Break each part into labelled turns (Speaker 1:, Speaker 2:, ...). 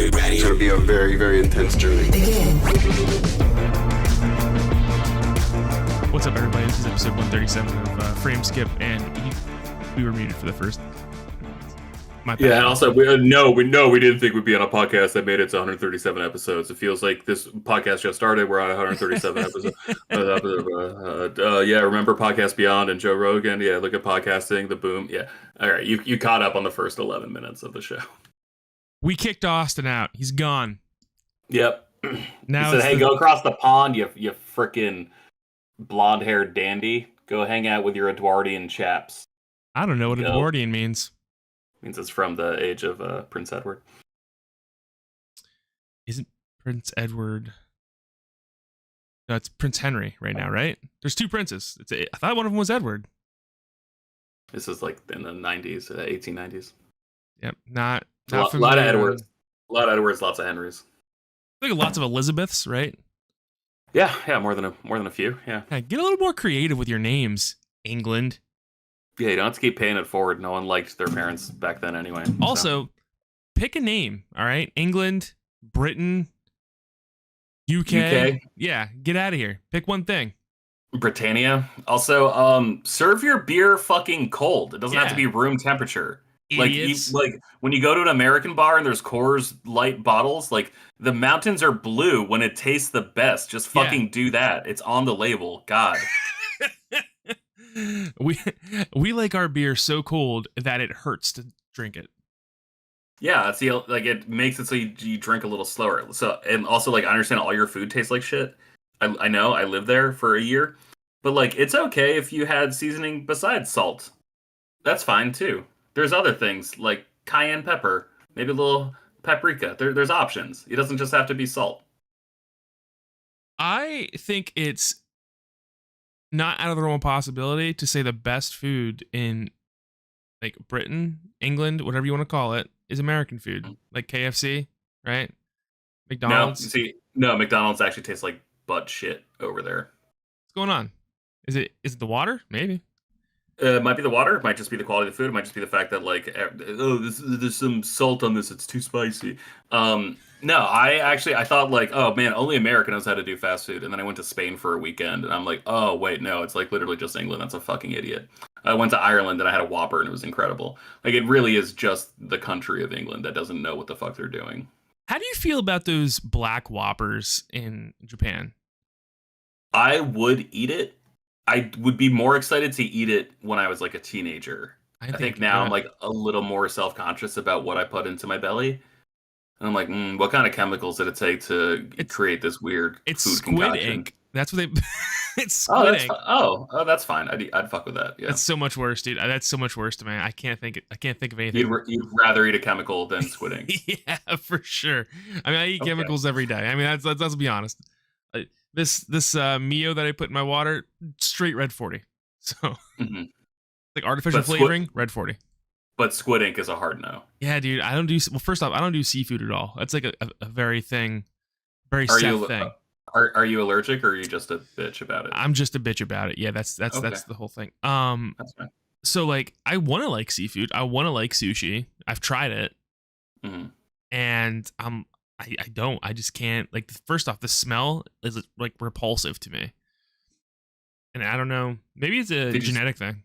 Speaker 1: It's going to be a very, very intense journey.
Speaker 2: What's up, everybody? This is episode 137 of Frame Skip, and we were muted for the first. My bad.
Speaker 3: Yeah, and also we didn't think we'd be on a podcast that made it to 137 episodes. It feels like this podcast just started. We're on 137 episodes. Yeah, remember Podcast Beyond and Joe Rogan? Yeah, look at podcasting, the boom. Yeah, all right, you caught up on the first 11 minutes of the show.
Speaker 2: We kicked Austin out. He's gone.
Speaker 3: Yep.
Speaker 2: Now
Speaker 3: he said, "Hey, go across the pond, you freaking blonde-haired dandy. Go hang out with your Edwardian chaps."
Speaker 2: I don't know what Edwardian means.
Speaker 3: Means it's from the age of Prince Edward.
Speaker 2: Isn't Prince Edward? No, it's Prince Henry right now, right? There's two princes. I thought one of them was Edward.
Speaker 3: This is like in the 90s, 1890s.
Speaker 2: Yep, not
Speaker 3: a lot of Edwards. A lot of Edwards, lots of Henrys.
Speaker 2: I think lots of Elizabeths, right?
Speaker 3: Yeah, more than a few. Yeah,
Speaker 2: get a little more creative with your names, England.
Speaker 3: Yeah, you don't have to keep paying it forward. No one liked their parents back then anyway.
Speaker 2: Also, pick a name, all right? England, Britain, UK. Yeah, get out of here. Pick one thing.
Speaker 3: Britannia. Also, serve your beer fucking cold. It doesn't have to be room temperature.
Speaker 2: Idiots.
Speaker 3: Like when you go to an American bar and there's Coors Light bottles, like the mountains are blue when it tastes the best. Just fucking do that. It's on the label. God.
Speaker 2: We like our beer so cold that it hurts to drink it.
Speaker 3: Yeah, see, like it makes it so you drink a little slower. So, and also, like, I understand all your food tastes like shit. I know, I lived there for a year, but like it's okay if you had seasoning besides salt. That's fine too. There's other things like cayenne pepper, maybe a little paprika. There's options. It doesn't just have to be salt.
Speaker 2: I think it's not out of the realm of possibility to say the best food in like Britain, England, whatever you want to call it, is American food, like KFC, right? McDonald's.
Speaker 3: No, McDonald's actually tastes like butt shit over there.
Speaker 2: What's going on? Is it the water? Maybe.
Speaker 3: It might be the water. It might just be the quality of the food. It might just be the fact that like, there's some salt on this. It's too spicy. No, I thought like, oh man, only America knows how to do fast food. And then I went to Spain for a weekend and I'm like, oh wait, no, it's like literally just England. That's a fucking idiot. I went to Ireland and I had a Whopper and it was incredible. Like it really is just the country of England that doesn't know what the fuck they're doing.
Speaker 2: How do you feel about those black Whoppers in Japan?
Speaker 3: I would eat it. I would be more excited to eat it when I was like a teenager. I think now I'm like a little more self-conscious about what I put into my belly. And I'm like, what kind of chemicals did it take to create this weird food
Speaker 2: squid
Speaker 3: concoction?
Speaker 2: ink. That's what they. It's squid ink.
Speaker 3: That's fine. I'd fuck with that. Yeah,
Speaker 2: that's so much worse, dude. That's so much worse to me. I can't think of anything.
Speaker 3: You'd rather eat a chemical than squid ink.
Speaker 2: Yeah, for sure. I mean, I eat chemicals every day. I mean, let's be honest. This Mio that I put in my water, straight red 40. So like artificial flavoring, red 40.
Speaker 3: But squid ink is a hard no.
Speaker 2: Yeah, dude. First off, I don't do seafood at all. That's like a very thing.
Speaker 3: Are you allergic or are you just a bitch about it?
Speaker 2: I'm just a bitch about it. Yeah, that's the whole thing.
Speaker 3: That's fine.
Speaker 2: So like I want to like seafood. I want to like sushi. I've tried it. And I don't. I just can't. Like, first off, the smell is like repulsive to me. And I don't know. Maybe it's a genetic thing.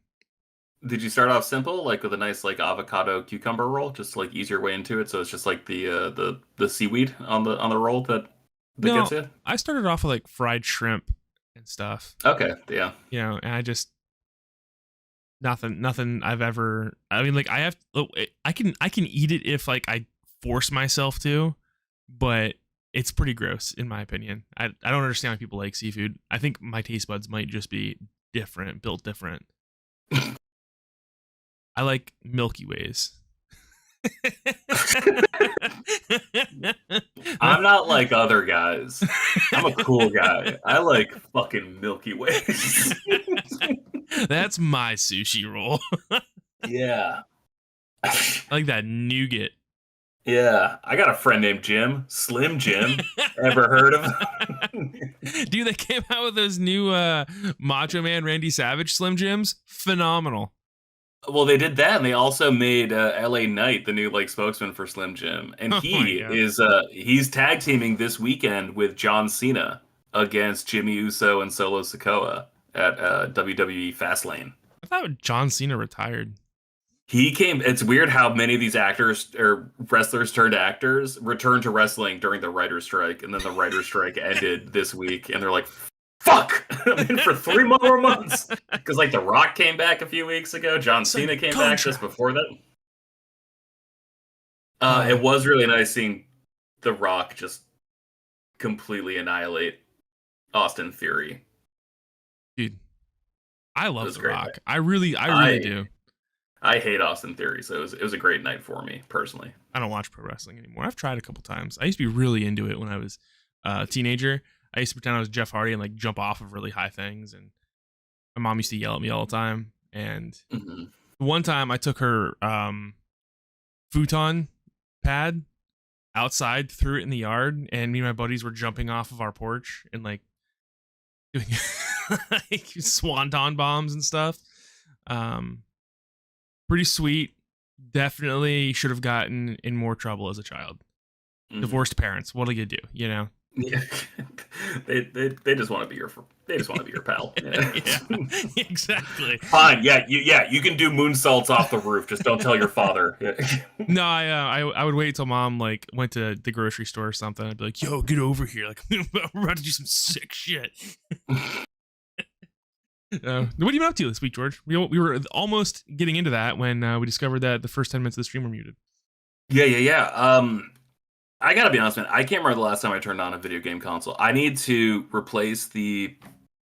Speaker 3: Did you start off simple, like with a nice like avocado cucumber roll, just like ease your way into it? So it's just like the seaweed on the roll that gets you?
Speaker 2: I started off with like fried shrimp and stuff.
Speaker 3: Okay, yeah.
Speaker 2: You know, and I just nothing I've ever. I mean, like I can eat it if like I force myself to, but it's pretty gross in my opinion. I don't understand why people like seafood. I think my taste buds might just be built different. I like Milky Ways.
Speaker 3: I'm not like other guys. I'm a cool guy. I like fucking Milky Ways.
Speaker 2: That's my sushi roll.
Speaker 3: Yeah.
Speaker 2: I like that nougat.
Speaker 3: Yeah. I got a friend named Jim. Slim Jim. Ever heard of him?
Speaker 2: Dude, they came out with those new Macho Man Randy Savage Slim Jims. Phenomenal.
Speaker 3: Well, they did that, and they also made LA Knight the new like spokesman for Slim Jim, and
Speaker 2: Oh my
Speaker 3: he
Speaker 2: god.
Speaker 3: is he's tag teaming this weekend with John Cena against Jimmy Uso and Solo Sikoa at WWE Fastlane.
Speaker 2: I thought John Cena retired.
Speaker 3: He came. It's weird how many of these actors or wrestlers turned actors returned to wrestling during the writer's strike, and then the writer's strike ended this week, and they're like, "Fuck!" I'm in for 3 more months because like The Rock came back a few weeks ago, John Cena came back just before that. It was really nice seeing The Rock just completely annihilate Austin Theory.
Speaker 2: Dude, I love The Rock.
Speaker 3: Night.
Speaker 2: I really do.
Speaker 3: I hate Austin Theory, so it was a great night for me personally.
Speaker 2: I don't watch pro wrestling anymore. I've tried a couple times. I used to be really into it when I was a teenager. I used to pretend I was Jeff Hardy and like jump off of really high things, and my mom used to yell at me all the time. And one time I took her futon pad outside, threw it in the yard, and me and my buddies were jumping off of our porch and like doing like swanton bombs and stuff. Pretty sweet. Definitely should have gotten in more trouble as a child. Divorced parents. What do you do? You know?
Speaker 3: Yeah, they just want to be your pal.
Speaker 2: Yeah, exactly.
Speaker 3: Fine. Yeah, you can do moonsaults off the roof. Just don't tell your father.
Speaker 2: No, I would wait till mom like went to the grocery store or something. I'd be like, "Yo, get over here! Like, we're about to do some sick shit." What have you been up to this week, George? We were almost getting into that when we discovered that the first 10 minutes of the stream were muted.
Speaker 3: Yeah. I gotta be honest, man. I can't remember the last time I turned on a video game console. I need to replace the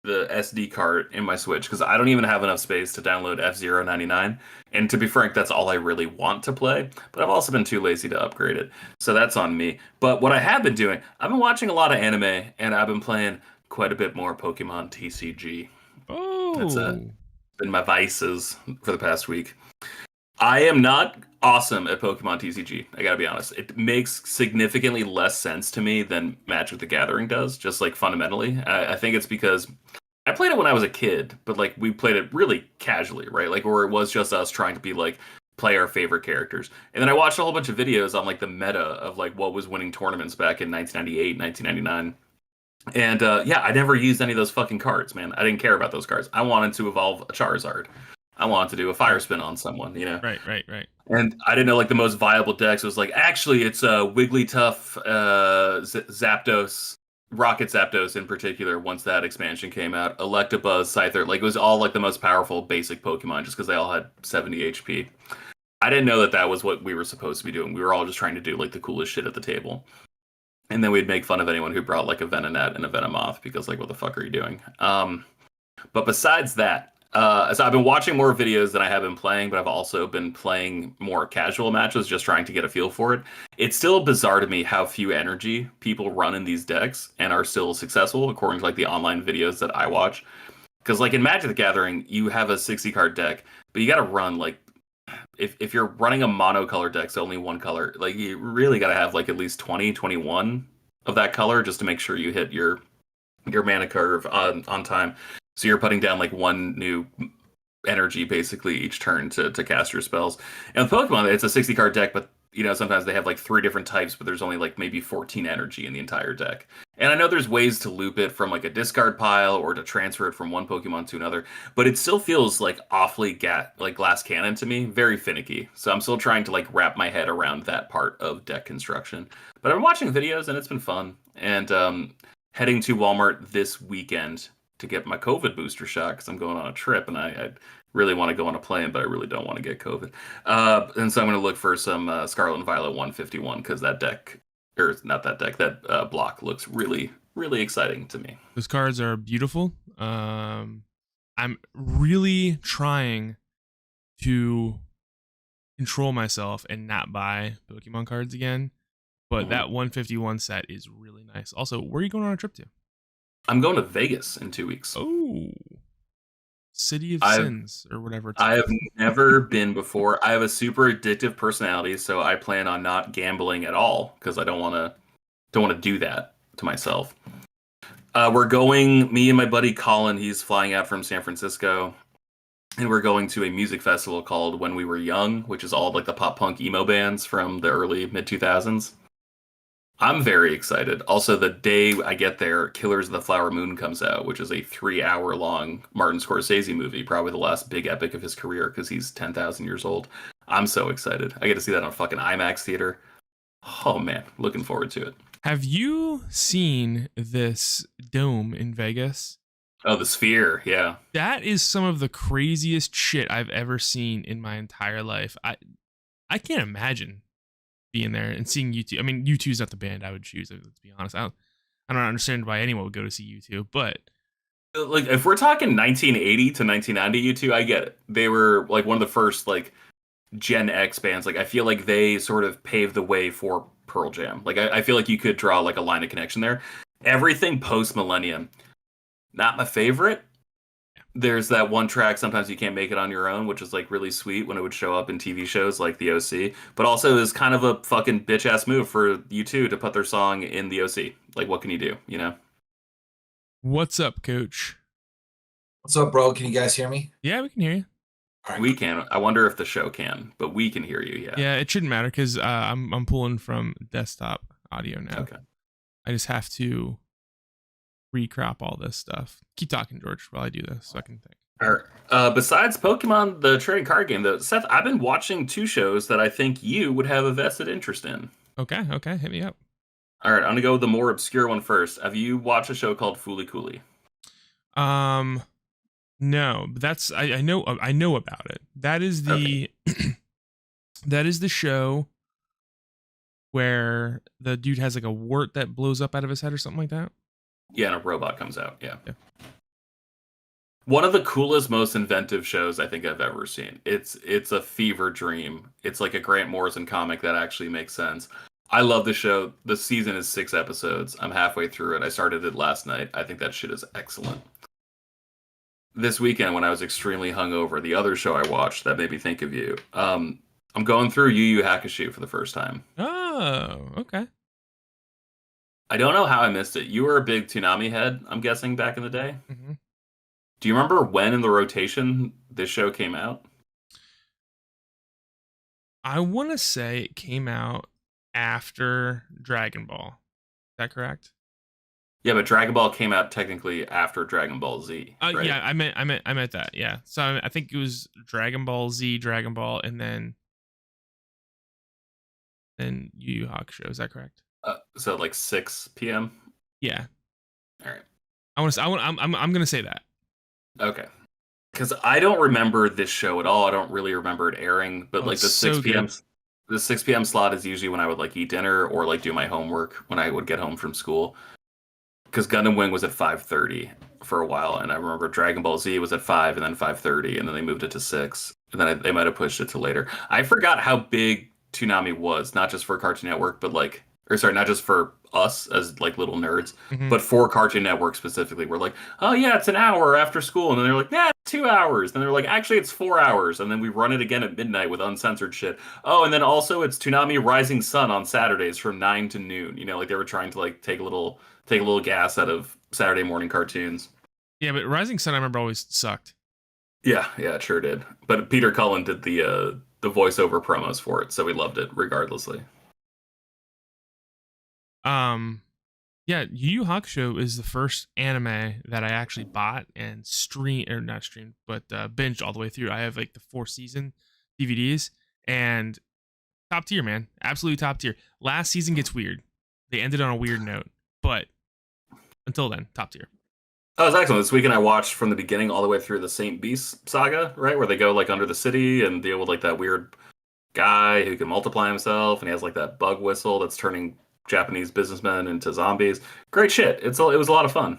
Speaker 3: SD card in my Switch because I don't even have enough space to download F-Zero 99. And to be frank, that's all I really want to play. But I've also been too lazy to upgrade it, so that's on me. But what I have been doing, I've been watching a lot of anime, and I've been playing quite a bit more Pokemon TCG.
Speaker 2: Oh,
Speaker 3: That's been my vices for the past week. I am not awesome at Pokemon TCG. I gotta be honest. It makes significantly less sense to me than Magic the Gathering does, just like fundamentally. I think it's because I played it when I was a kid, but like we played it really casually, right? Like where it was just us trying to be like play our favorite characters. And then I watched a whole bunch of videos on like the meta of like what was winning tournaments back in 1998, 1999. And I never used any of those fucking cards, man. I didn't care about those cards. I wanted to evolve a Charizard. I wanted to do a fire spin on someone, you know?
Speaker 2: Right.
Speaker 3: And I didn't know like the most viable decks was like, actually it's Wigglytuff, Zapdos, Rocket Zapdos in particular, once that expansion came out, Electabuzz, Scyther, like it was all like the most powerful basic Pokemon just because they all had 70 HP. I didn't know that was what we were supposed to be doing. We were all just trying to do like the coolest shit at the table. And then we'd make fun of anyone who brought like a Venonat and a Venomoth because like, what the fuck are you doing? But besides that, so I've been watching more videos than I have been playing, but I've also been playing more casual matches, just trying to get a feel for it. It's still bizarre to me how few energy people run in these decks and are still successful, according to like the online videos that I watch. Because like in Magic the Gathering, you have a 60 card deck, but you got to run like if you're running a monocolor deck, so only one color, like you really got to have like at least 20, 21 of that color just to make sure you hit your mana curve on time. So you're putting down like one new energy basically each turn to cast your spells. And with Pokemon, it's a 60 card deck, but you know, sometimes they have like 3 different types, but there's only like maybe 14 energy in the entire deck. And I know there's ways to loop it from like a discard pile or to transfer it from one Pokemon to another, but it still feels like awfully like glass cannon to me, very finicky. So I'm still trying to like wrap my head around that part of deck construction. But I've been watching videos and it's been fun. And heading to Walmart this weekend to get my COVID booster shot because I'm going on a trip and I really want to go on a plane, but I really don't want to get COVID. And so I'm going to look for some Scarlet and Violet 151 because that deck, or not that deck, that block looks really, really exciting to me.
Speaker 2: Those cards are beautiful. I'm really trying to control myself and not buy Pokemon cards again. But that 151 set is really nice. Also, where are you going on a trip to?
Speaker 3: I'm going to Vegas in 2 weeks.
Speaker 2: Oh, City of Sins or whatever.
Speaker 3: I have never been before. I have a super addictive personality, so I plan on not gambling at all because I don't want to do that to myself. We're going. Me and my buddy Colin. He's flying out from San Francisco. and we're going to a music festival called When We Were Young, which is all like the pop punk emo bands from the early mid 2000s. I'm very excited. Also, the day I get there, Killers of the Flower Moon comes out, which is a 3 hour long Martin Scorsese movie, probably the last big epic of his career because he's 10,000 years old. I'm so excited. I get to see that on fucking IMAX theater. Oh man, looking forward to it.
Speaker 2: Have you seen this dome in Vegas?
Speaker 3: Oh, the Sphere, yeah.
Speaker 2: That is some of the craziest shit I've ever seen in my entire life. I can't imagine being there and seeing U2. I mean, U2 is not the band I would choose, let's be honest. I don't understand why anyone would go to see U2, but
Speaker 3: like if we're talking 1980 to 1990 U2, I get it. They were like one of the first like Gen X bands. Like I feel like they sort of paved the way for Pearl Jam. Like I feel like you could draw like a line of connection there. Everything post millennium, not my favorite. There's that one track, Sometimes You Can't Make It on Your Own, which is like really sweet when it would show up in TV shows like the OC, but also is kind of a fucking bitch ass move for U2 to put their song in the OC. Like, what can you do, you know?
Speaker 2: what's up, coach?
Speaker 4: What's up, bro? Can you guys hear me?
Speaker 2: Yeah, we can hear you.
Speaker 4: All right.
Speaker 3: We can. I wonder if the show can, but we can hear you, yeah.
Speaker 2: Yeah, it shouldn't matter because I'm pulling from desktop audio now.
Speaker 3: Okay.
Speaker 2: I just have to recrop all this stuff. Keep talking, George, while I do this so I can think.
Speaker 3: All right. Besides Pokemon, the trading card game, though, Seth, I've been watching 2 shows that I think you would have a vested interest in.
Speaker 2: Okay, hit me up.
Speaker 3: All right, I'm gonna go with the more obscure one first. Have you watched a show called Fooly Cooly?
Speaker 2: No, but that's I know about it. That is the that is the show where the dude has like a wart that blows up out of his head or something like that.
Speaker 3: Yeah, and a robot comes out. Yeah.
Speaker 2: Yeah.
Speaker 3: One of the coolest, most inventive shows I think I've ever seen. It's a fever dream. It's like a Grant Morrison comic that actually makes sense. I love the show. The season is 6 episodes. I'm halfway through it. I started it last night. I think that shit is excellent. This weekend, when I was extremely hungover, the other show I watched that made me think of you. I'm going through Yu Yu Hakusho for the first time.
Speaker 2: Oh, okay.
Speaker 3: I don't know how I missed it. You were a big Toonami head, I'm guessing, back in the day.
Speaker 2: Mm-hmm.
Speaker 3: Do you remember when in the rotation this show came out?
Speaker 2: I want to say it came out after Dragon Ball. Is that correct?
Speaker 3: Yeah, but Dragon Ball came out technically after Dragon Ball Z. Right?
Speaker 2: Yeah, I meant that. Yeah, so I think it was Dragon Ball Z, Dragon Ball, and then Yu Yu Hakusho. Is that correct?
Speaker 3: So like 6 p.m.
Speaker 2: Yeah.
Speaker 3: All right.
Speaker 2: I'm gonna say that.
Speaker 3: Okay. Because I don't remember this show at all. I don't really remember it airing. But like the 6 p.m. the 6 p.m. slot is usually when I would like eat dinner or like do my homework when I would get home from school. Because Gundam Wing was at 5:30 for a while, and I remember Dragon Ball Z was at 5 and then 5:30, and then they moved it to 6, and then they might have pushed it to later. I forgot how big Toonami was, not just for Cartoon Network, but like, or sorry, not just for us as like little nerds, but for Cartoon Network specifically. We're like, oh yeah, it's an hour after school, and then they're like, yeah, 2 hours. Then they're like, actually, it's 4 hours, and then we run it again at midnight with uncensored shit. Oh, and then also it's Toonami Rising Sun on Saturdays from 9 to noon. You know, like they were trying to like take a little gas out of Saturday morning cartoons.
Speaker 2: Yeah, but Rising Sun I remember always sucked.
Speaker 3: Yeah, it sure did. But Peter Cullen did the voiceover promos for it, so we loved it regardlessly.
Speaker 2: Yeah, Yu Yu Hakusho is the first anime that I actually bought and binged all the way through. I have like the 4-season DVDs and top tier, man. Absolutely top tier. Last season gets weird. They ended on a weird note, but until then, top tier.
Speaker 3: Oh, it was excellent. This weekend I watched from the beginning all the way through the Saint Beast saga, right? Where they go like under the city and deal with like that weird guy who can multiply himself and he has like that bug whistle that's turning Japanese businessmen into zombies. Great shit. It was a lot of fun.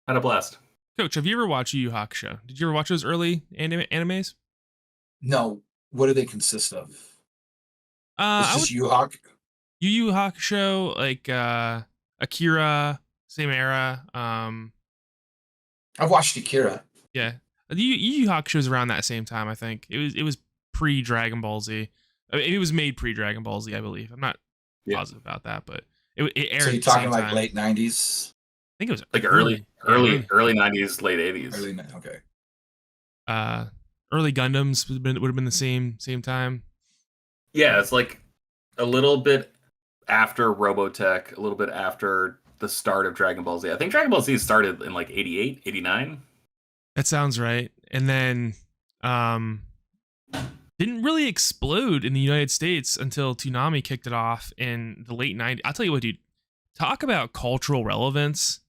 Speaker 3: Had a blast.
Speaker 2: Coach, have you ever watched Yu Yu Hakusho? Did you ever watch those early animes?
Speaker 4: No. What do they consist of?
Speaker 2: It's
Speaker 4: just Yu
Speaker 2: Yu Yu Hakusho, like Akira, same era.
Speaker 4: I've watched Akira.
Speaker 2: Yeah, Yu Yu Hakusho was around that same time. I think it was pre Dragon Ball Z. I mean, it was made pre Dragon Ball Z, I believe. I'm not positive about that, but it aired.
Speaker 4: So you're talking like late 90s?
Speaker 2: I think it was
Speaker 3: like early 90s, late 80s.
Speaker 4: Okay.
Speaker 2: Early Gundams would have been the same time.
Speaker 3: Yeah, it's like a little bit after Robotech, a little bit after the start of Dragon Ball Z. I think Dragon Ball Z started in like 88, 89.
Speaker 2: That sounds right. And then didn't really explode in the United States until Toonami kicked it off in the late 90s. I'll tell you what, dude. Talk about cultural relevance.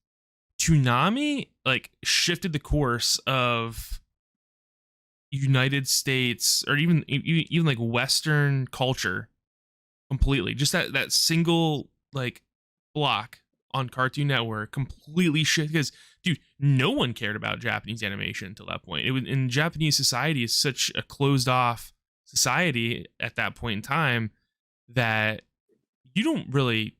Speaker 2: Toonami like shifted the course of United States or even like Western culture completely. Just that single like block on Cartoon Network completely shifted because dude, no one cared about Japanese animation until that point. It was in Japanese society is such a closed off society at that point in time that you don't really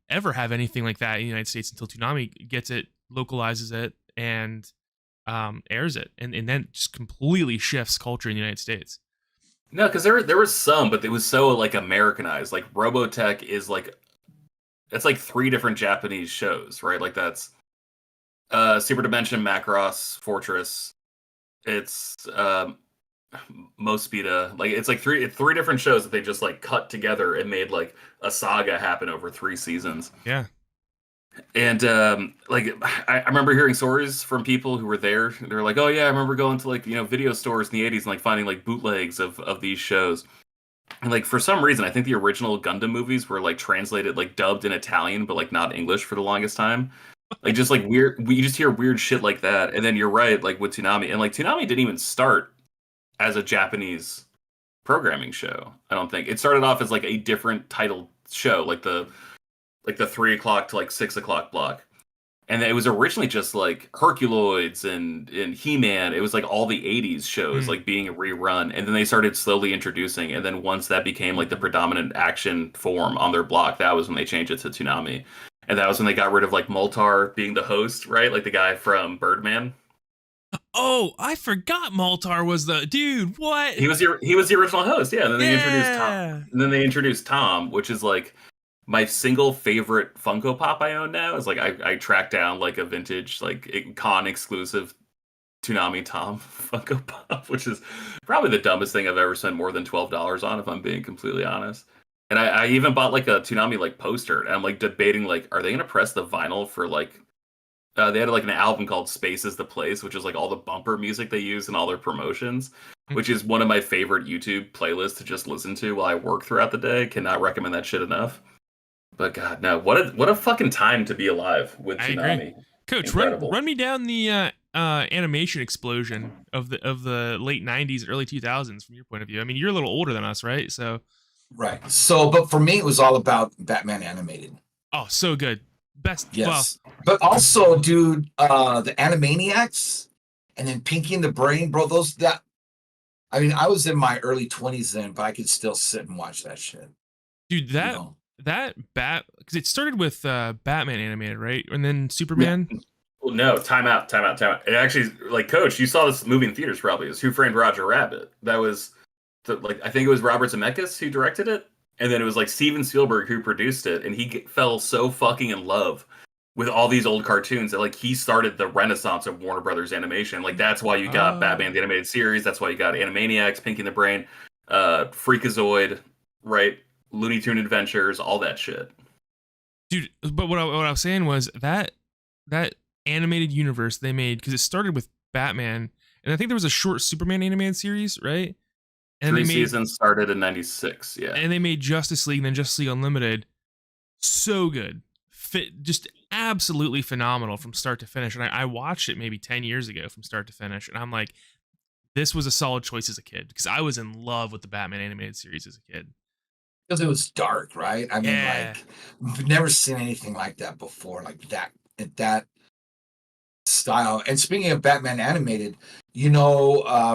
Speaker 2: ever have anything like that in the United States until Toonami gets it, localizes it, and airs it, and then just completely shifts culture in the United States.
Speaker 3: No, because there was some, but it was so like Americanized. Like Robotech is like it's like 3 different Japanese shows, right? Like that's Super Dimension, Macross, Fortress. It's Mospeada. Like it's like three different shows that they just like cut together and made like a saga happen over 3 seasons.
Speaker 2: Yeah.
Speaker 3: And like I remember hearing stories from people who were there. They're like, "Oh yeah, I remember going to like video stores in the '80s and like finding like bootlegs of these shows." And like for some reason, I think the original Gundam movies were like translated like dubbed in Italian, but like not English for the longest time. Like just like weird. You just hear weird shit like that. And then you're right, like with Toonami, and like Toonami didn't even start as a Japanese programming show. I don't think it started off as like a different titled show, like the 3 o'clock to like 6 o'clock block. And it was originally just like Herculoids and He-Man. It was like all the 80s shows like being rerun. And then they started slowly introducing. And then once that became like the predominant action form on their block, that was when they changed it to Toonami. And that was when they got rid of like Moltar being the host, right? Like the guy from Birdman.
Speaker 2: Oh, I forgot Moltar was the dude. What?
Speaker 3: He was the original host, yeah. And then they introduced Tom. And then they introduced Tom, which is like my single favorite Funko Pop I own now is like I tracked down like a vintage like con exclusive Toonami Tom Funko Pop, which is probably the dumbest thing I've ever spent more than $12 on, if I'm being completely honest. And I even bought like a Toonami like poster, and I'm like debating like, are they gonna press the vinyl for like they had like an album called Space is the Place, which is like all the bumper music they use in all their promotions, which is one of my favorite YouTube playlists to just listen to while I work throughout the day. Cannot recommend that shit enough. But God, no, what a fucking time to be alive with Toonami.
Speaker 2: Coach, run me down the animation explosion of the late 90s, early 2000s from your point of view. I mean, you're a little older than us, right? So
Speaker 4: right. So, but for me, it was all about Batman animated.
Speaker 2: Oh, so good. Best.
Speaker 4: Yes. Well, but also, dude, the Animaniacs and then Pinky and the Brain, bro, I mean, I was in my early 20s then, but I could still sit and watch that shit.
Speaker 2: Dude, because it started with Batman animated, right? And then Superman.
Speaker 3: Yeah. Well, no, time out. It actually, like, Coach, you saw this movie in theaters probably. It was Who Framed Roger Rabbit. That was, I think it was Robert Zemeckis who directed it. And then it was like Steven Spielberg who produced it, and he fell so fucking in love with all these old cartoons that like he started the renaissance of Warner Brothers animation. Like that's why you got Batman the Animated Series. That's why you got Animaniacs, Pinky and the Brain, Freakazoid, right? Looney Tune Adventures, all that shit.
Speaker 2: Dude, but what I was saying was that animated universe they made, because it started with Batman, and I think there was a short Superman animated series, right? And
Speaker 3: 3 seasons started in 96, yeah.
Speaker 2: And they made Justice League and then Justice League Unlimited. So good. Just absolutely phenomenal from start to finish. And I watched it maybe 10 years ago from start to finish. And I'm like, this was a solid choice as a kid, because I was in love with the Batman animated series as a kid.
Speaker 4: Because it was dark, right? I mean, like, we've never seen anything like that before, like that style. And speaking of Batman animated,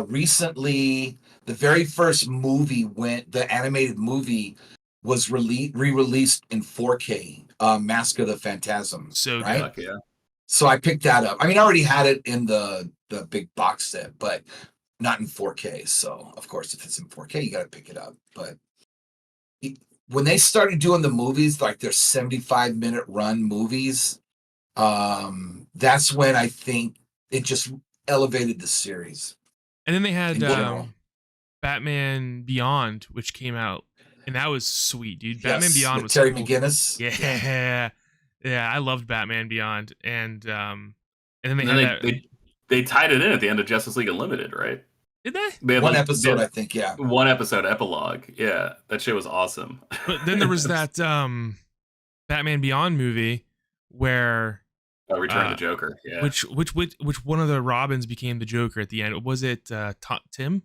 Speaker 4: recently the very first movie the animated movie was re-released in 4K, Mask of the Phantasm.
Speaker 2: So
Speaker 4: right?
Speaker 3: Good, yeah.
Speaker 4: So I picked that up. I mean, I already had it in the big box set, but not in 4K. So of course, if it's in 4K, you got to pick it up. But when they started doing the movies, like their 75-minute run movies, that's when I think it just elevated the series.
Speaker 2: And then they had
Speaker 4: in general.
Speaker 2: Batman Beyond, which came out, and that was sweet, dude. Batman
Speaker 4: Yes,
Speaker 2: Beyond
Speaker 4: with
Speaker 2: was
Speaker 4: Terry
Speaker 2: cool.
Speaker 4: McGinnis.
Speaker 2: Yeah, I loved Batman Beyond, and then
Speaker 3: they tied it in at the end of Justice League Unlimited, right?
Speaker 2: Did they?
Speaker 3: They had
Speaker 4: One episode, I think. Yeah,
Speaker 3: one episode epilogue. Yeah, that shit was awesome.
Speaker 2: But then there was that Batman Beyond movie where
Speaker 3: Return of the Joker. Yeah.
Speaker 2: which one of the Robins became the Joker at the end? Was it Tim?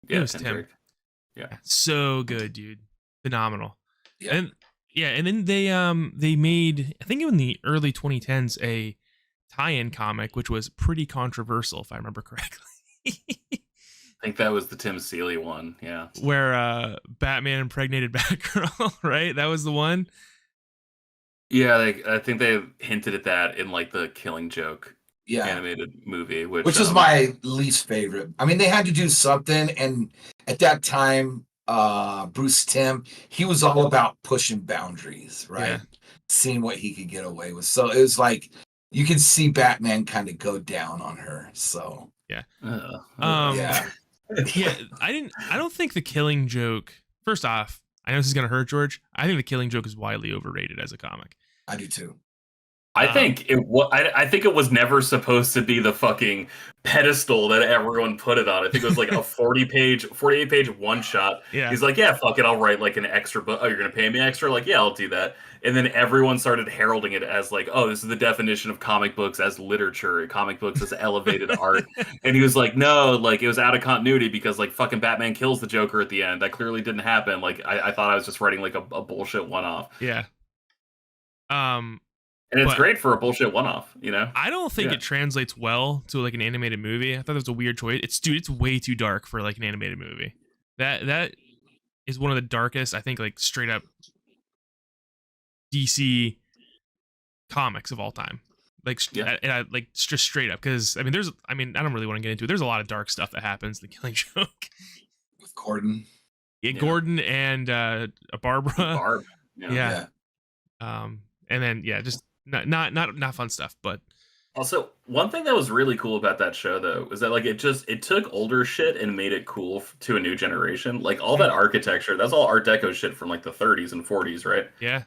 Speaker 3: Yeah,
Speaker 2: it was
Speaker 3: Tim.
Speaker 2: Tim.
Speaker 3: Drake. Yeah.
Speaker 2: So good, dude. Phenomenal.
Speaker 4: Yeah.
Speaker 2: And then they made, I think in the early 2010s, a tie-in comic which was pretty controversial, if I remember correctly.
Speaker 3: I think that was the Tim Seeley one. Yeah.
Speaker 2: Where Batman impregnated Batgirl, right? That was the one.
Speaker 3: Yeah, I think they hinted at that in like the Killing Joke
Speaker 4: yeah,
Speaker 3: animated movie,
Speaker 4: which is my least favorite. I mean, they had to do something, and at that time, Bruce Timm, he was all about pushing boundaries, right?
Speaker 2: Yeah.
Speaker 4: Seeing what he could get away with. So it was like you could see Batman kind of go down on her. So
Speaker 2: yeah.
Speaker 4: Yeah.
Speaker 2: Yeah, I don't think the Killing Joke, first off, I know this is gonna hurt George. I think the Killing Joke is widely overrated as a comic.
Speaker 4: I do too.
Speaker 3: I think I think it was never supposed to be the fucking pedestal that everyone put it on. I think it was like a 48-page one shot.
Speaker 2: Yeah.
Speaker 3: He's like, yeah, fuck it, I'll write like an extra book. Oh, you're gonna pay me extra? Like, yeah, I'll do that. And then everyone started heralding it as like, oh, this is the definition of comic books as literature, comic books as elevated art. And he was like, no, like it was out of continuity because like fucking Batman kills the Joker at the end. That clearly didn't happen. Like I thought I was just writing like a bullshit one-off.
Speaker 2: Yeah.
Speaker 3: And it's great for a bullshit one-off, you know?
Speaker 2: I don't think it translates well to like an animated movie. I thought that was a weird choice. It's way too dark for like an animated movie. That is one of the darkest, I think, like straight up DC comics of all time. Like just straight up, because I don't really want to get into it. There's a lot of dark stuff that happens in the Killing Joke
Speaker 4: With Gordon.
Speaker 2: Yeah, Gordon and Barbara.
Speaker 3: Barb.
Speaker 2: Yeah. And then just not fun stuff, but
Speaker 3: also one thing that was really cool about that show though was that like it took older shit and made it cool to a new generation. Like all that architecture, that's all Art Deco shit from like the 30s and 40s, right?
Speaker 2: Yeah.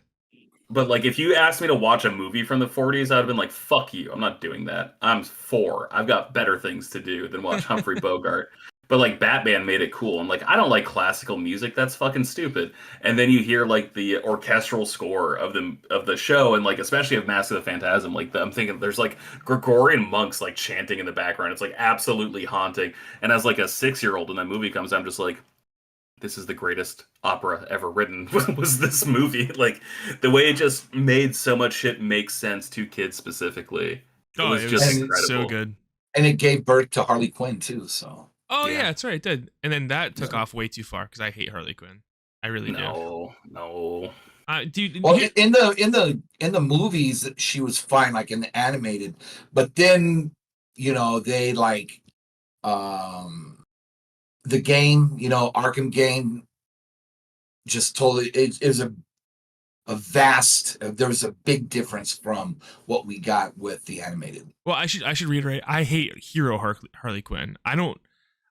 Speaker 3: But like if you asked me to watch a movie from the 40s, I'd have been like, fuck you, I'm not doing that. I'm 4. I've got better things to do than watch Humphrey Bogart. But like Batman made it cool. I'm like, I don't like classical music. That's fucking stupid. And then you hear like the orchestral score of the show, and like especially of Mask of the Phantasm. Like I'm thinking there's like Gregorian monks like chanting in the background. It's like absolutely haunting. And as like a 6-year-old when that movie comes, I'm just like, this is the greatest opera ever written. Was this movie? Like the way it just made so much shit make sense to kids specifically. It was just incredible.
Speaker 2: So good.
Speaker 4: And it gave birth to Harley Quinn too. So.
Speaker 2: Oh yeah, that's right, it did. And then that took off way too far because I hate Harley Quinn. I really do.
Speaker 3: No.
Speaker 2: Dude.
Speaker 4: Well, in the movies, she was fine, like in the animated. But then, they like, the game, Arkham game, just totally it is a vast. There was a big difference from what we got with the animated.
Speaker 2: Well, I should reiterate. I hate hero Harley Quinn.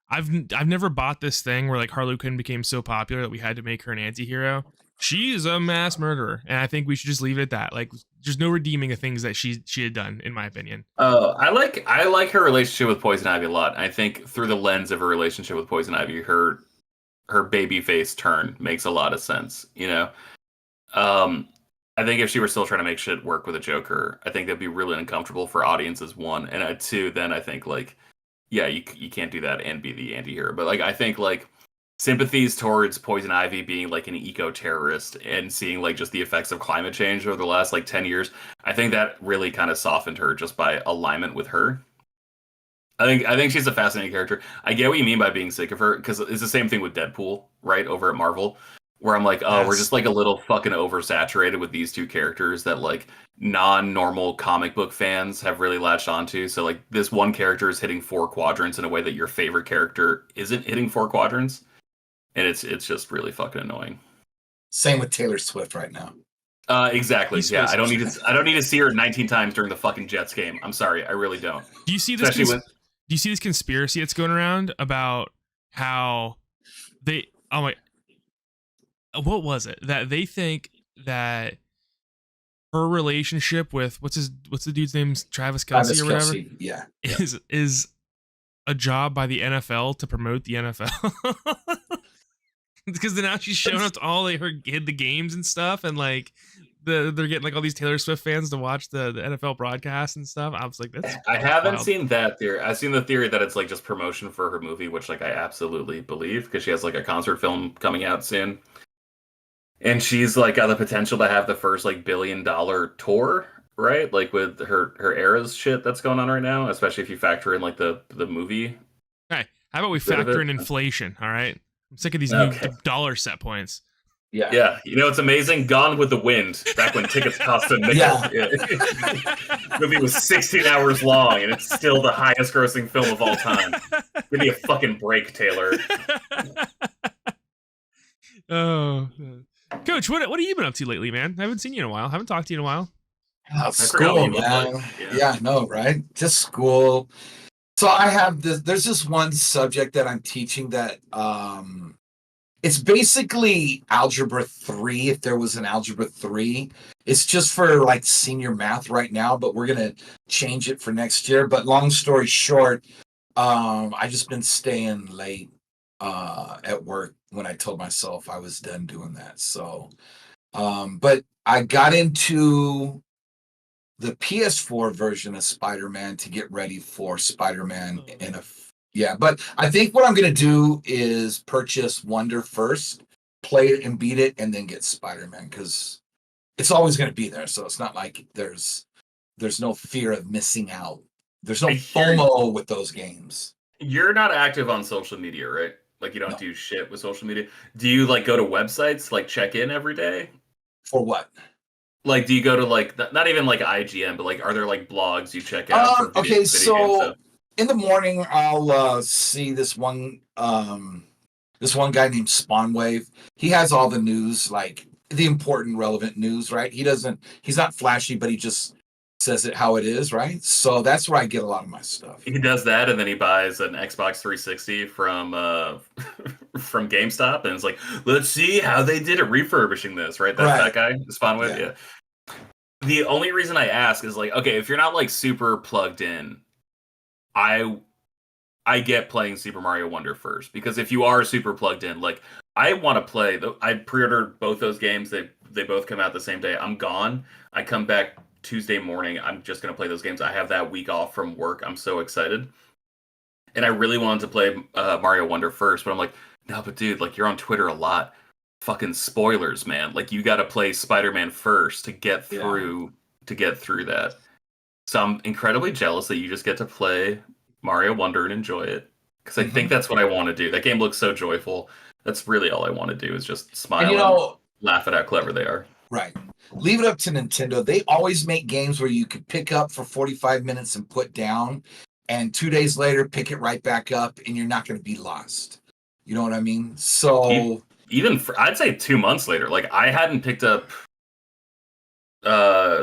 Speaker 2: I've never bought this thing where like Harley Quinn became so popular that we had to make her an anti-hero. She's a mass murderer, and I think we should just leave it at that. Like, there's no redeeming the things that she had done, in my opinion.
Speaker 3: I like her relationship with Poison Ivy a lot. I think through the lens of her relationship with Poison Ivy, her baby face turn makes a lot of sense. I think if she were still trying to make shit work with a Joker, I think that'd be really uncomfortable for audiences. 1, and 2, then I think like. Yeah, you can't do that and be the anti-hero. But like I think like sympathies towards Poison Ivy being like an eco-terrorist and seeing like just the effects of climate change over the last like 10 years, I think that really kind of softened her just by alignment with her. I think she's a fascinating character. I get what you mean by being sick of her, because it's the same thing with Deadpool, right, over at Marvel, where I'm like, we're just like a little fucking oversaturated with these two characters that like non-normal comic book fans have really latched onto. So like this one character is hitting 4 quadrants in a way that your favorite character isn't hitting 4 quadrants, and it's just really fucking annoying.
Speaker 4: Same with Taylor Swift right now.
Speaker 3: Exactly. Yeah, I don't need to see her 19 times during the fucking Jets game. I'm sorry, I really don't.
Speaker 2: Do you see this? Do you see this conspiracy that's going around about how they? Oh my! What was it that they think that her relationship with what's the dude's name, Travis Kelce or whatever,
Speaker 4: yeah,
Speaker 2: is a job by the NFL to promote the NFL. Because now she's showing up to all like the games and stuff, and like they're getting like all these Taylor Swift fans to watch the NFL broadcast and stuff. I was like,
Speaker 3: I haven't
Speaker 2: wild.
Speaker 3: seen that theory. I've seen the theory that it's like just promotion for her movie, which like I absolutely believe because she has like a concert film coming out soon, and she's like got the potential to have the first like $1 billion tour, right? Like with her Eras shit that's going on right now, especially if you factor in like the movie.
Speaker 2: Okay, how about we factor in inflation? All right, I'm sick of these new dollar set points.
Speaker 3: Yeah. You know, it's amazing. Gone with the Wind, back when tickets cost a nickel. Yeah. Movie was 16 hours long, and it's still the highest grossing film of all time. Give me a fucking break, Taylor.
Speaker 2: Oh, Coach, what have you been up to lately, man? I haven't seen you in a while. I haven't talked to you in a while.
Speaker 4: School, man. Yeah, no, right? Just school. So I have this. There's this one subject that I'm teaching that it's basically algebra 3. If there was an algebra 3, it's just for like senior math right now, but we're gonna change it for next year. But long story short, I just been staying late at work when I told myself I was done doing that. So, but I got into the PS4 version of Spider-Man to get ready for Spider-Man in a but I think what I'm going to do is purchase Wonder first, play it and beat it, and then get Spider-Man because it's always going to be there. So it's not like there's no fear of missing out. There's no FOMO with those games.
Speaker 3: You're not active on social media, right? Like you don't do shit with social media. Do you like go to websites, like check in every day?
Speaker 4: For what?
Speaker 3: Like, do you go to like not even like IGN, but like are there like blogs you check out? For video
Speaker 4: so in the morning I'll see this one guy named Spawnwave. He has all the news, like the important, relevant news, right? He's not flashy, but he just says it how it is, right? So that's where I get a lot of my stuff.
Speaker 3: He does that, and then he buys an Xbox 360 from from GameStop, and it's like, let's see how they did it refurbishing this, right? That guy, Spawnwave, yeah. The only reason I ask is like, okay, if you're not like super plugged in, I get playing Super Mario Wonder first, because if you are super plugged in, like I want to play. I pre-ordered both those games. They both come out the same day. I'm gone. I come back Tuesday morning. I'm just gonna play those games. I have that week off from work. I'm so excited, and I really wanted to play Mario Wonder first, but I'm like, no, but dude, like you're on Twitter a lot. Fucking spoilers, man. Like you got to play Spider-Man first to get through that. So I'm incredibly jealous that you just get to play Mario Wonder and enjoy it, because I think that's what I want to do. That game looks so joyful. That's really all I want to do is just smile and laugh at how clever they are.
Speaker 4: Right. Leave it up to Nintendo. They always make games where you could pick up for 45 minutes and put down, and 2 days later pick it right back up, and you're not going to be lost. You know what I mean? So
Speaker 3: even I'd say 2 months later, like I hadn't picked up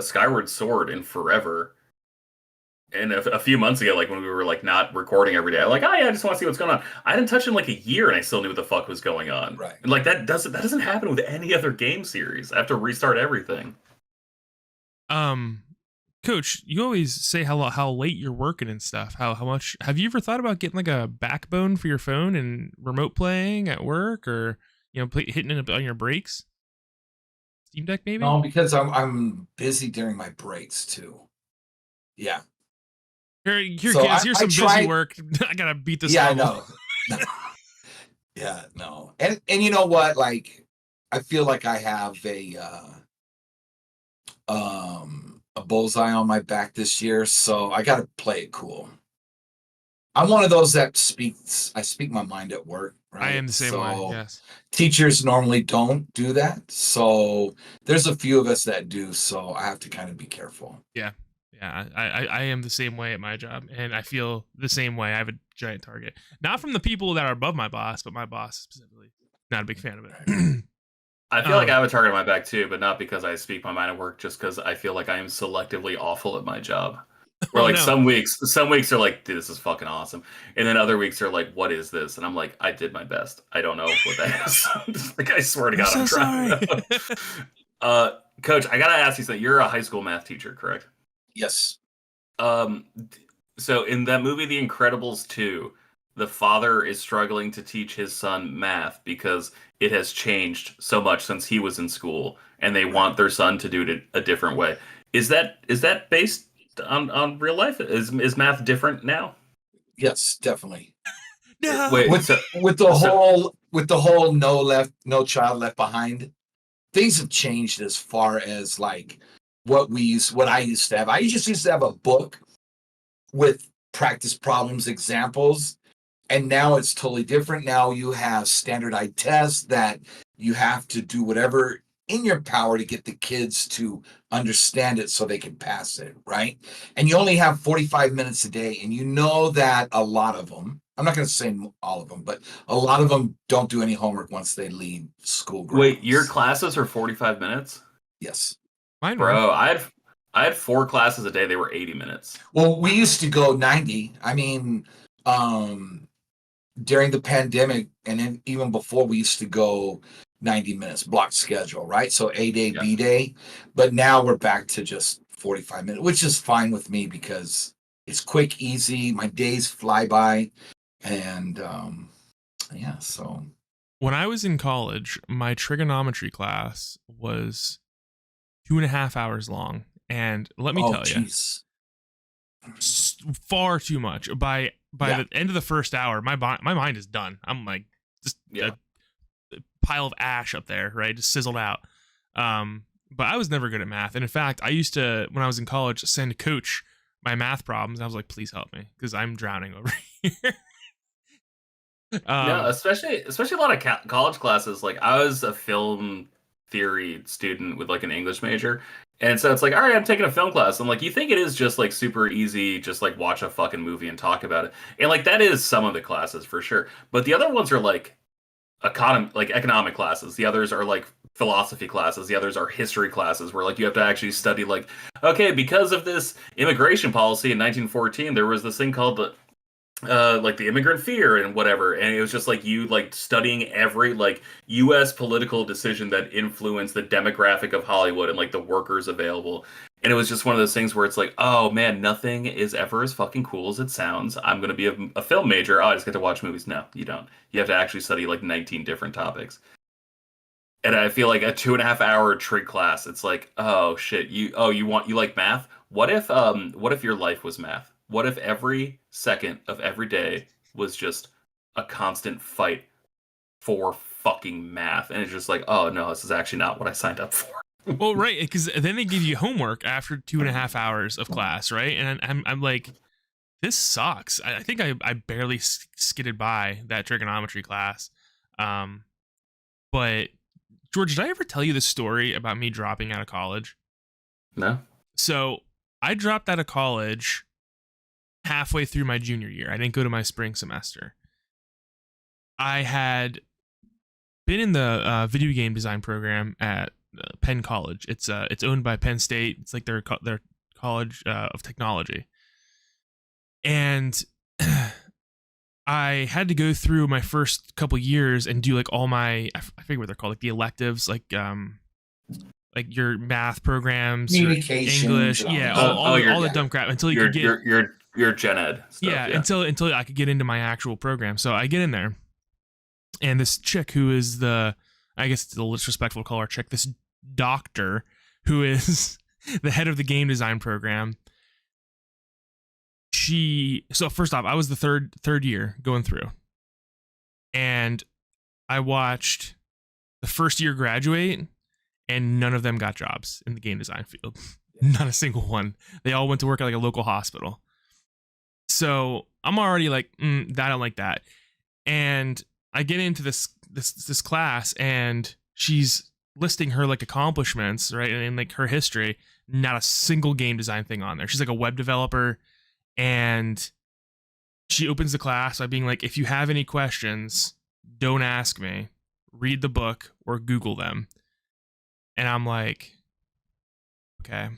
Speaker 3: Skyward Sword in forever. And a few months ago, like when we were like not recording every day, I'm like, oh yeah, I just want to see what's going on. I hadn't touched it in like a year, and I still knew what the fuck was going on.
Speaker 4: Right.
Speaker 3: And like that doesn't happen with any other game series. I have to restart everything.
Speaker 2: Coach, you always say how late you're working and stuff. How much have you ever thought about getting like a backbone for your phone and remote playing at work, or hitting it on your breaks? Steam Deck, maybe?
Speaker 4: No, because I'm busy during my breaks too. Yeah.
Speaker 2: Here, so kids. Here's some busy work. I gotta beat this.
Speaker 4: Yeah, level. I know. Yeah, no, and you know what? Like, I feel like I have a bullseye on my back this year, so I gotta play it cool. I'm one of those that I speak my mind at work. Right?
Speaker 2: I am the same way. Yes.
Speaker 4: Teachers normally don't do that, so there's a few of us that do. So I have to kind of be careful.
Speaker 2: Yeah. Yeah, I am the same way at my job, and I feel the same way. I have a giant target. Not from the people that are above my boss, but my boss specifically. Not a big fan of it.
Speaker 3: I feel like I have a target on my back too, but not because I speak my mind at work, just because I feel like I am selectively awful at my job. Where
Speaker 2: Oh
Speaker 3: like
Speaker 2: no.
Speaker 3: some weeks are like, dude, this is fucking awesome, and then other weeks are like, what is this? And I'm like, I did my best. I don't know what that is. Like, I swear to
Speaker 2: I'm
Speaker 3: God,
Speaker 2: so
Speaker 3: I'm trying.
Speaker 2: sorry.
Speaker 3: Coach, I gotta ask you something. You're a high school math teacher, correct?
Speaker 4: Yes.
Speaker 3: So in that movie, The Incredibles 2, the father is struggling to teach his son math because it has changed so much since he was in school, and they want their son to do it a different way. Is that based on real life? Is math different now?
Speaker 4: Yes, definitely.
Speaker 2: No.
Speaker 3: Wait,
Speaker 4: With
Speaker 3: so
Speaker 4: the whole no child left behind, things have changed as far as like what I used to have. I just used to have a book with practice problems, examples, and now it's totally different. Now you have standardized tests that you have to do whatever in your power to get the kids to understand it so they can pass it, right? And you only have 45 minutes a day, and you know that a lot of them, I'm not going to say all of them, but a lot of them don't do any homework once they leave school
Speaker 3: wait, your
Speaker 4: grounds.
Speaker 3: classes are 45 minutes?
Speaker 4: Yes.
Speaker 2: Mine were.
Speaker 3: Bro, I had 4 classes a day. They were 80 minutes.
Speaker 4: Well, we used to go 90. I mean, um, during the pandemic and then even before, we used to go 90 minutes block schedule, right? So A day,
Speaker 3: Yeah.
Speaker 4: B day. But now we're back to just 45 minutes, which is fine with me because it's quick, easy. My days fly by. And yeah, so
Speaker 2: When I was in college, my trigonometry class was 2.5 hours long, and let me tell you,
Speaker 4: jeez.
Speaker 2: far too much. By
Speaker 4: Yeah.
Speaker 2: the end of the first hour, my mind is done. I'm like just
Speaker 3: Yeah.
Speaker 2: a pile of ash up there, right? Just sizzled out. But I was never good at math, and in fact, I used to, when I was in college, send coach my math problems. I was like, please help me because I'm drowning over here.
Speaker 3: No, especially a lot of college classes. Like, I was a film theory student with like an English major, and so it's like, all right, I'm taking a film class. I'm like, you think it is just like super easy, just like watch a fucking movie and talk about it, and like that is some of the classes for sure. But the other ones are like economic classes. The others are like philosophy classes. The others are history classes where like you have to actually study like, okay, because of this immigration policy in 1914, there was this thing called the like the immigrant fear and whatever, and it was just like you like studying every like U.S. political decision that influenced the demographic of Hollywood and like the workers available. And it was just one of those things where it's like, oh man, nothing is ever as fucking cool as it sounds. I'm gonna be a film major. Oh, I just get to watch movies. No, you don't. You have to actually study like 19 different topics. And I feel like a 2.5 hour trig class, it's like, oh shit, you like math? What if your life was math? What if every second of every day was just a constant fight for fucking math? And it's just like, oh no, this is actually not what I signed up for.
Speaker 2: Well, right, because then they give you homework after 2.5 hours of class, right? And I'm like, this sucks. I think I barely skidded by that trigonometry class. But George, did I ever tell you the story about me dropping out of college?
Speaker 3: No?
Speaker 2: So I dropped out of college halfway through my junior year. I didn't go to my spring semester. I had been in the video game design program at Penn College. It's owned by Penn State. It's like their college of technology. And I had to go through my first couple years and do like all my, I forget what they're called, like the electives, like your math programs, your
Speaker 4: Communication,
Speaker 2: English, yeah, all the dumb crap until you could get
Speaker 3: your gen ed stuff.
Speaker 2: yeah, until I could get into my actual program. So I get in there, and this chick who is I guess it's a little disrespectful to call her chick, this doctor who is the head of the game design program. So first off, I was the third year going through, and I watched the first year graduate, and none of them got jobs in the game design field. Not a single one. They all went to work at like a local hospital. So I'm already like, I don't like that. And I get into this class, and she's listing her like accomplishments, right, and like her history. Not a single game design thing on there. She's like a web developer. And she opens the class by being like, if you have any questions, don't ask me. Read the book or Google them. And I'm like, okay.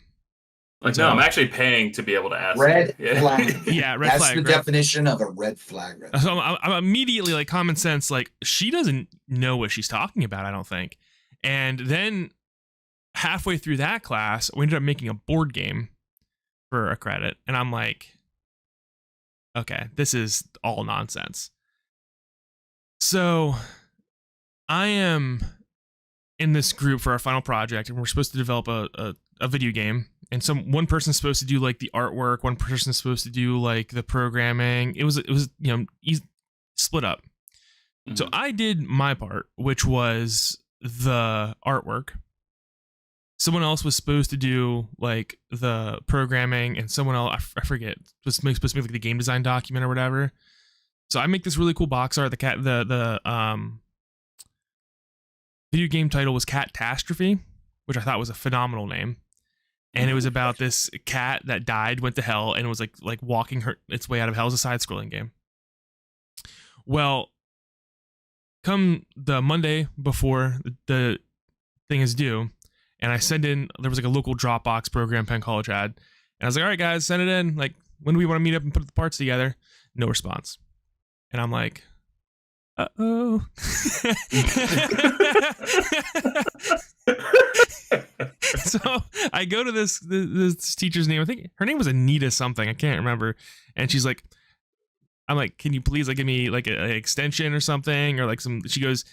Speaker 3: Like,
Speaker 2: So-
Speaker 3: no, I'm actually paying to be able to ask.
Speaker 4: Red
Speaker 3: you. Yeah.
Speaker 4: flag.
Speaker 2: Yeah, red
Speaker 4: That's
Speaker 2: flag.
Speaker 4: the
Speaker 2: right?
Speaker 4: definition of a red flag. Right?
Speaker 2: So I'm immediately like common sense, like she doesn't know what she's talking about, I don't think. And then halfway through that class, we ended up making a board game for a credit. And I'm like, okay, this is all nonsense. So I am in this group for our final project, and we're supposed to develop a video game. And one person's supposed to do like the artwork, one person's supposed to do like the programming. It was split up. Mm-hmm. So I did my part, which was the artwork. Someone else was supposed to do like the programming, and someone else, I forget, was supposed to make like the game design document or whatever. So I make this really cool box art. The video game title was Catastrophe, which I thought was a phenomenal name. And it was about this cat that died, went to hell, and was like walking its way out of hell. As a side-scrolling game. Well, come the Monday before the thing is due, and I send in, there was like a local Dropbox program Penn College had, and I was like, all right, guys, send it in. Like, when do we want to meet up and put the parts together? No response. And I'm like, uh-oh. So I go to this teacher's name. I think her name was Anita something. I can't remember. And she's like, I'm like, can you please like give me like an extension or something, or like some? She goes,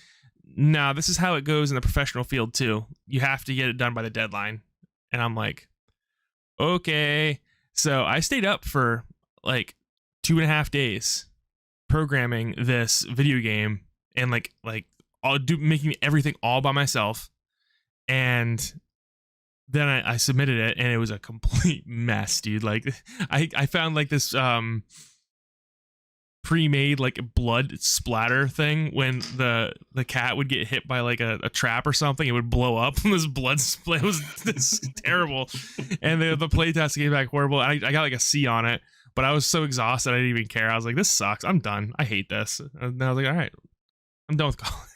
Speaker 2: no, this is how it goes in the professional field too. You have to get it done by the deadline. And I'm like, okay. So I stayed up for like 2.5 days programming this video game, and like making everything all by myself. And then I submitted it, and it was a complete mess, dude. Like I found like this pre-made like blood splatter thing. When the cat would get hit by like a trap or something, it would blow up. This blood split was this terrible. And the playtest came back horrible. I got like a C on it, but I was so exhausted I didn't even care. I was like, this sucks. I'm done. I hate this. And I was like, all right, I'm done with college.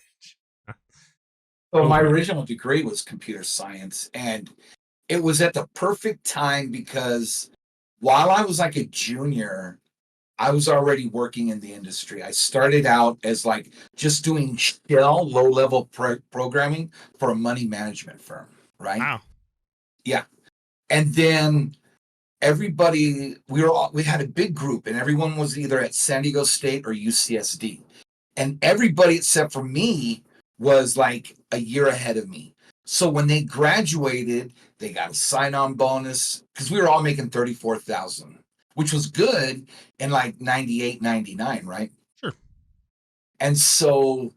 Speaker 4: So my original degree was computer science, and it was at the perfect time because while I was like a junior, I was already working in the industry. I started out as like just doing shell low-level programming for a money management firm, right?
Speaker 2: Wow.
Speaker 4: Yeah. And then everybody, we had a big group, and everyone was either at San Diego State or UCSD. And everybody except for me was like a year ahead of me. So when they graduated, they got a sign-on bonus because we were all making $34,000, which was good in like 98, 99, right?
Speaker 2: Sure.
Speaker 4: And so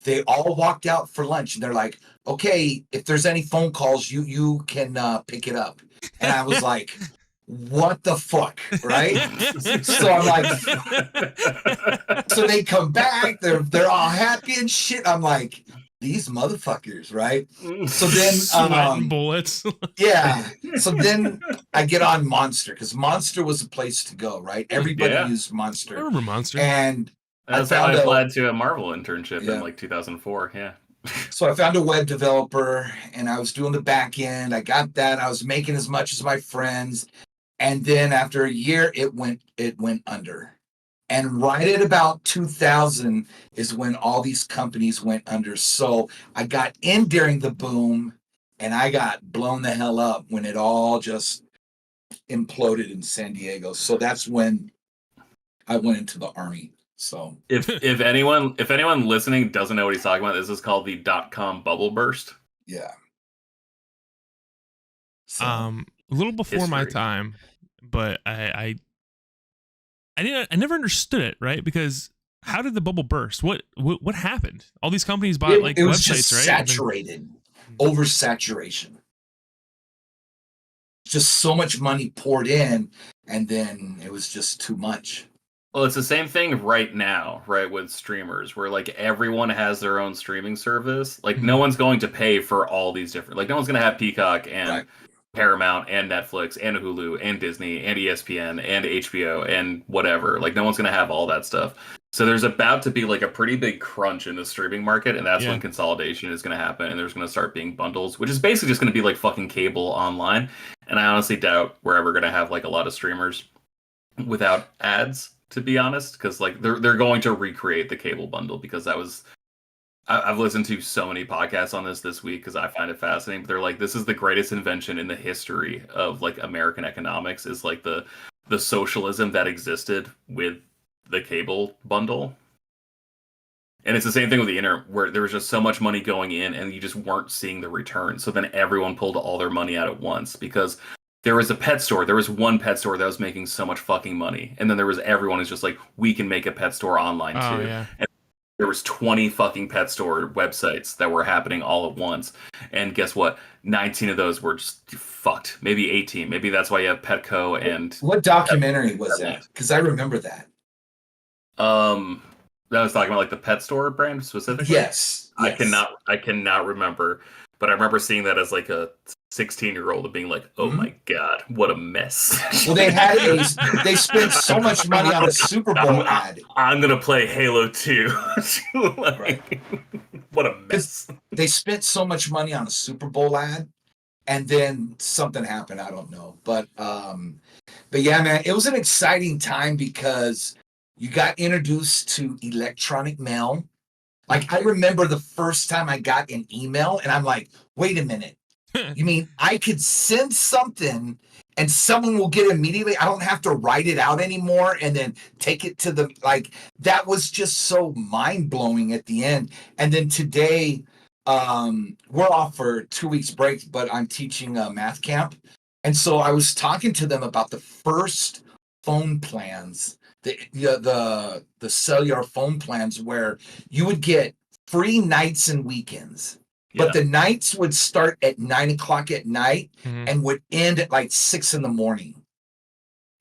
Speaker 4: they all walked out for lunch, and they're like, okay, if there's any phone calls, you can pick it up. And I was like, what the fuck, right? So I'm like, so they come back, they're all happy and shit. I'm like, these motherfuckers, right? So then
Speaker 2: Sweating bullets.
Speaker 4: Yeah. So then I get on Monster, because Monster was the place to go, right? Everybody used
Speaker 2: I
Speaker 4: Monster.
Speaker 2: remember Monster.
Speaker 4: And
Speaker 3: that's how I applied to a Marvel internship in like 2004. Yeah.
Speaker 4: So I found a web developer, and I was doing the back end. I got that. I was making as much as my friends. And then after a year, it went under. And right at about 2000 is when all these companies went under. So I got in during the boom, and I got blown the hell up when it all just imploded in San Diego. So that's when I went into the Army. So
Speaker 3: if anyone listening doesn't know what he's talking about, this is called the .com bubble burst.
Speaker 4: Yeah. So,
Speaker 2: A little before my time, but I never understood it, right? Because how did the bubble burst? What happened? All these companies bought like
Speaker 4: it was
Speaker 2: websites,
Speaker 4: just
Speaker 2: right?
Speaker 4: Saturated, oversaturation. Just so much money poured in, and then it was just too much.
Speaker 3: Well, it's the same thing right now, right, with streamers, where like everyone has their own streaming service. Like no one's going to pay for all these different. Like no one's going to have Peacock and Paramount and Netflix and Hulu and Disney and ESPN and HBO and whatever. Like no one's going to have all that stuff. So there's about to be like a pretty big crunch in the streaming market, and that's
Speaker 2: Yeah.
Speaker 3: when consolidation is going to happen, and there's going to start being bundles, which is basically just going to be like fucking cable online. And I honestly doubt we're ever going to have like a lot of streamers without ads, to be honest, because like they're going to recreate the cable bundle, because I've listened to so many podcasts on this week because I find it fascinating. But they're like, this is the greatest invention in the history of like American economics, is like the socialism that existed with the cable bundle. And it's the same thing with the internet, where there was just so much money going in and you just weren't seeing the return. So then everyone pulled all their money out at once, because there was a pet store. There was one pet store that was making so much fucking money. And then there was everyone who's just like, we can make a pet store online too.
Speaker 2: Yeah.
Speaker 3: And there was 20 fucking pet store websites that were happening all at once. And guess what? 19 of those were just fucked. Maybe 18. Maybe that's why you have Petco and...
Speaker 4: What documentary was that? Because I remember that.
Speaker 3: That was talking about like the pet store brand specifically.
Speaker 4: Yes.
Speaker 3: I cannot remember, but I remember seeing that as like a 16-year-old and being like, "Oh my god, what a mess!"
Speaker 4: Well, they spent so much money on the Super Bowl ad.
Speaker 3: I'm gonna play Halo 2. Like, what a mess!
Speaker 4: They spent so much money on a Super Bowl ad, and then something happened. I don't know, but yeah, man, it was an exciting time because you got introduced to electronic mail. Like, I remember the first time I got an email and I'm like, wait a minute. You mean I could send something and someone will get it immediately? I don't have to write it out anymore and then take it to the, like, that was just so mind blowing at the end. And then today, we're off for 2 weeks break, but I'm teaching a math camp. And so I was talking to them about the first phone plans, the cellular phone plans, where you would get free nights and weekends, but the nights would start at 9:00 at night and would end at like 6 a.m.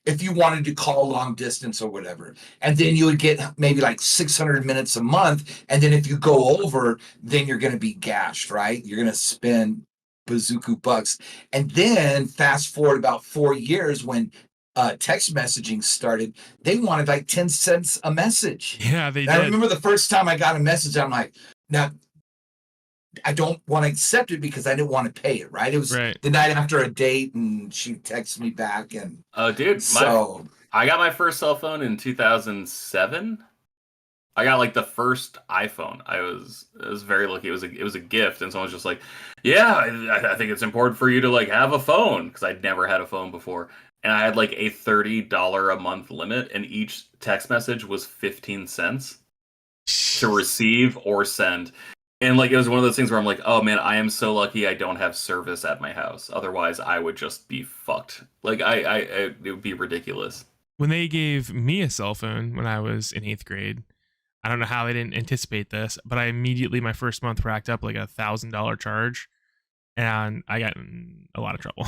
Speaker 4: if you wanted to call long distance or whatever. And then you would get maybe like 600 minutes a month. And then if you go over, then you're going to be gashed, right? You're going to spend bazooka bucks. And then fast forward about 4 years, when text messaging started, they wanted like 10 cents a message.
Speaker 2: Yeah, they did.
Speaker 4: I remember the first time I got a message, I'm like, now I don't want to accept it because I didn't want to pay it, right? It was the night after a date and she texted me back. And
Speaker 3: dude, I got my first cell phone in 2007. I got like the first iPhone. I was very lucky. It was a gift, and someone was just like, "Yeah, I think it's important for you to like have a phone," because I'd never had a phone before. And I had like a $30 a month limit, and each text message was 15 cents to receive or send. And like, it was one of those things where I'm like, oh man, I am so lucky I don't have service at my house. Otherwise, I would just be fucked. Like, it would be ridiculous.
Speaker 2: When they gave me a cell phone when I was in 8th grade, I don't know how they didn't anticipate this, but I immediately, my first month, racked up like $1,000 charge, and I got in a lot of trouble.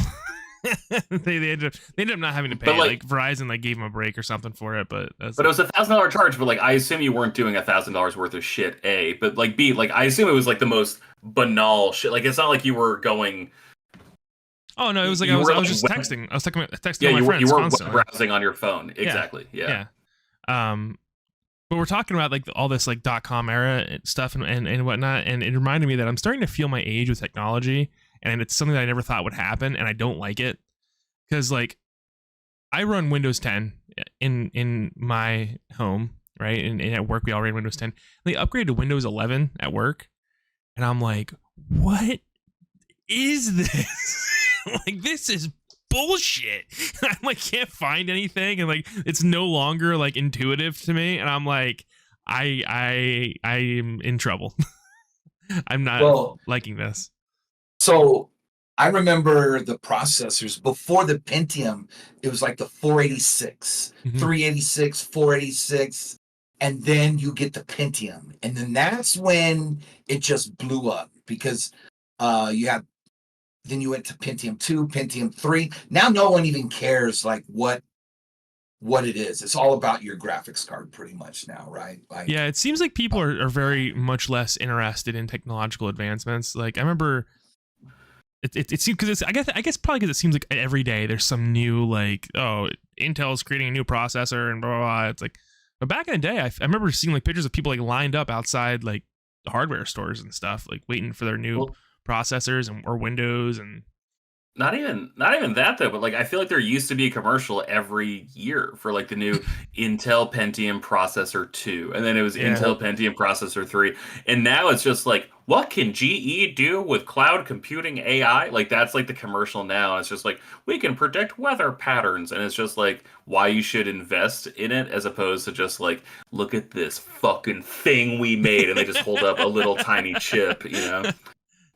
Speaker 2: they ended up not having to pay. Like Verizon like gave them a break or something for it, but it was
Speaker 3: $1,000 charge. But like, I assume you weren't doing $1,000 worth of shit. A, but like B, like I assume it was like the most banal shit. Like, it's not like you were going.
Speaker 2: Oh no, it was like I was just texting. I was texting all my friends.
Speaker 3: You were
Speaker 2: constantly.
Speaker 3: web browsing on your phone. Exactly. Yeah.
Speaker 2: But we're talking about like all this like .com era stuff and whatnot, and it reminded me that I'm starting to feel my age with technology. And it's something that I never thought would happen, and I don't like it because, like, I run Windows 10 in my home, right? And at work, we all ran Windows 10. They upgraded to Windows 11 at work, and I'm like, what is this? Like, this is bullshit. I like can't find anything, and like it's no longer like intuitive to me, and I'm like, I am in trouble. I'm not liking this.
Speaker 4: So I remember the processors before the Pentium. It was like the 486, 386, 486, and then you get the Pentium, and then that's when it just blew up because then you went to Pentium 2, Pentium 3. Now no one even cares like what it is. It's all about your graphics card pretty much now, right? Like,
Speaker 2: yeah, it seems like people are very much less interested in technological advancements. Like, I remember it seems because I guess probably because it seems like every day there's some new like, oh, Intel's creating a new processor and blah blah blah. It's like, But back in the day, I remember seeing like pictures of people like lined up outside like the hardware stores and stuff, like waiting for their new processors or Windows and.
Speaker 3: Not even that though, but like I feel like there used to be a commercial every year for like the new Intel Pentium processor 2, and then it was Intel Pentium processor 3, and now it's just like, what can GE do with cloud computing AI? Like that's like the commercial now. And it's just like, we can predict weather patterns, and it's just like why you should invest in it as opposed to just like, look at this fucking thing we made, and they just hold up a little tiny chip, you know.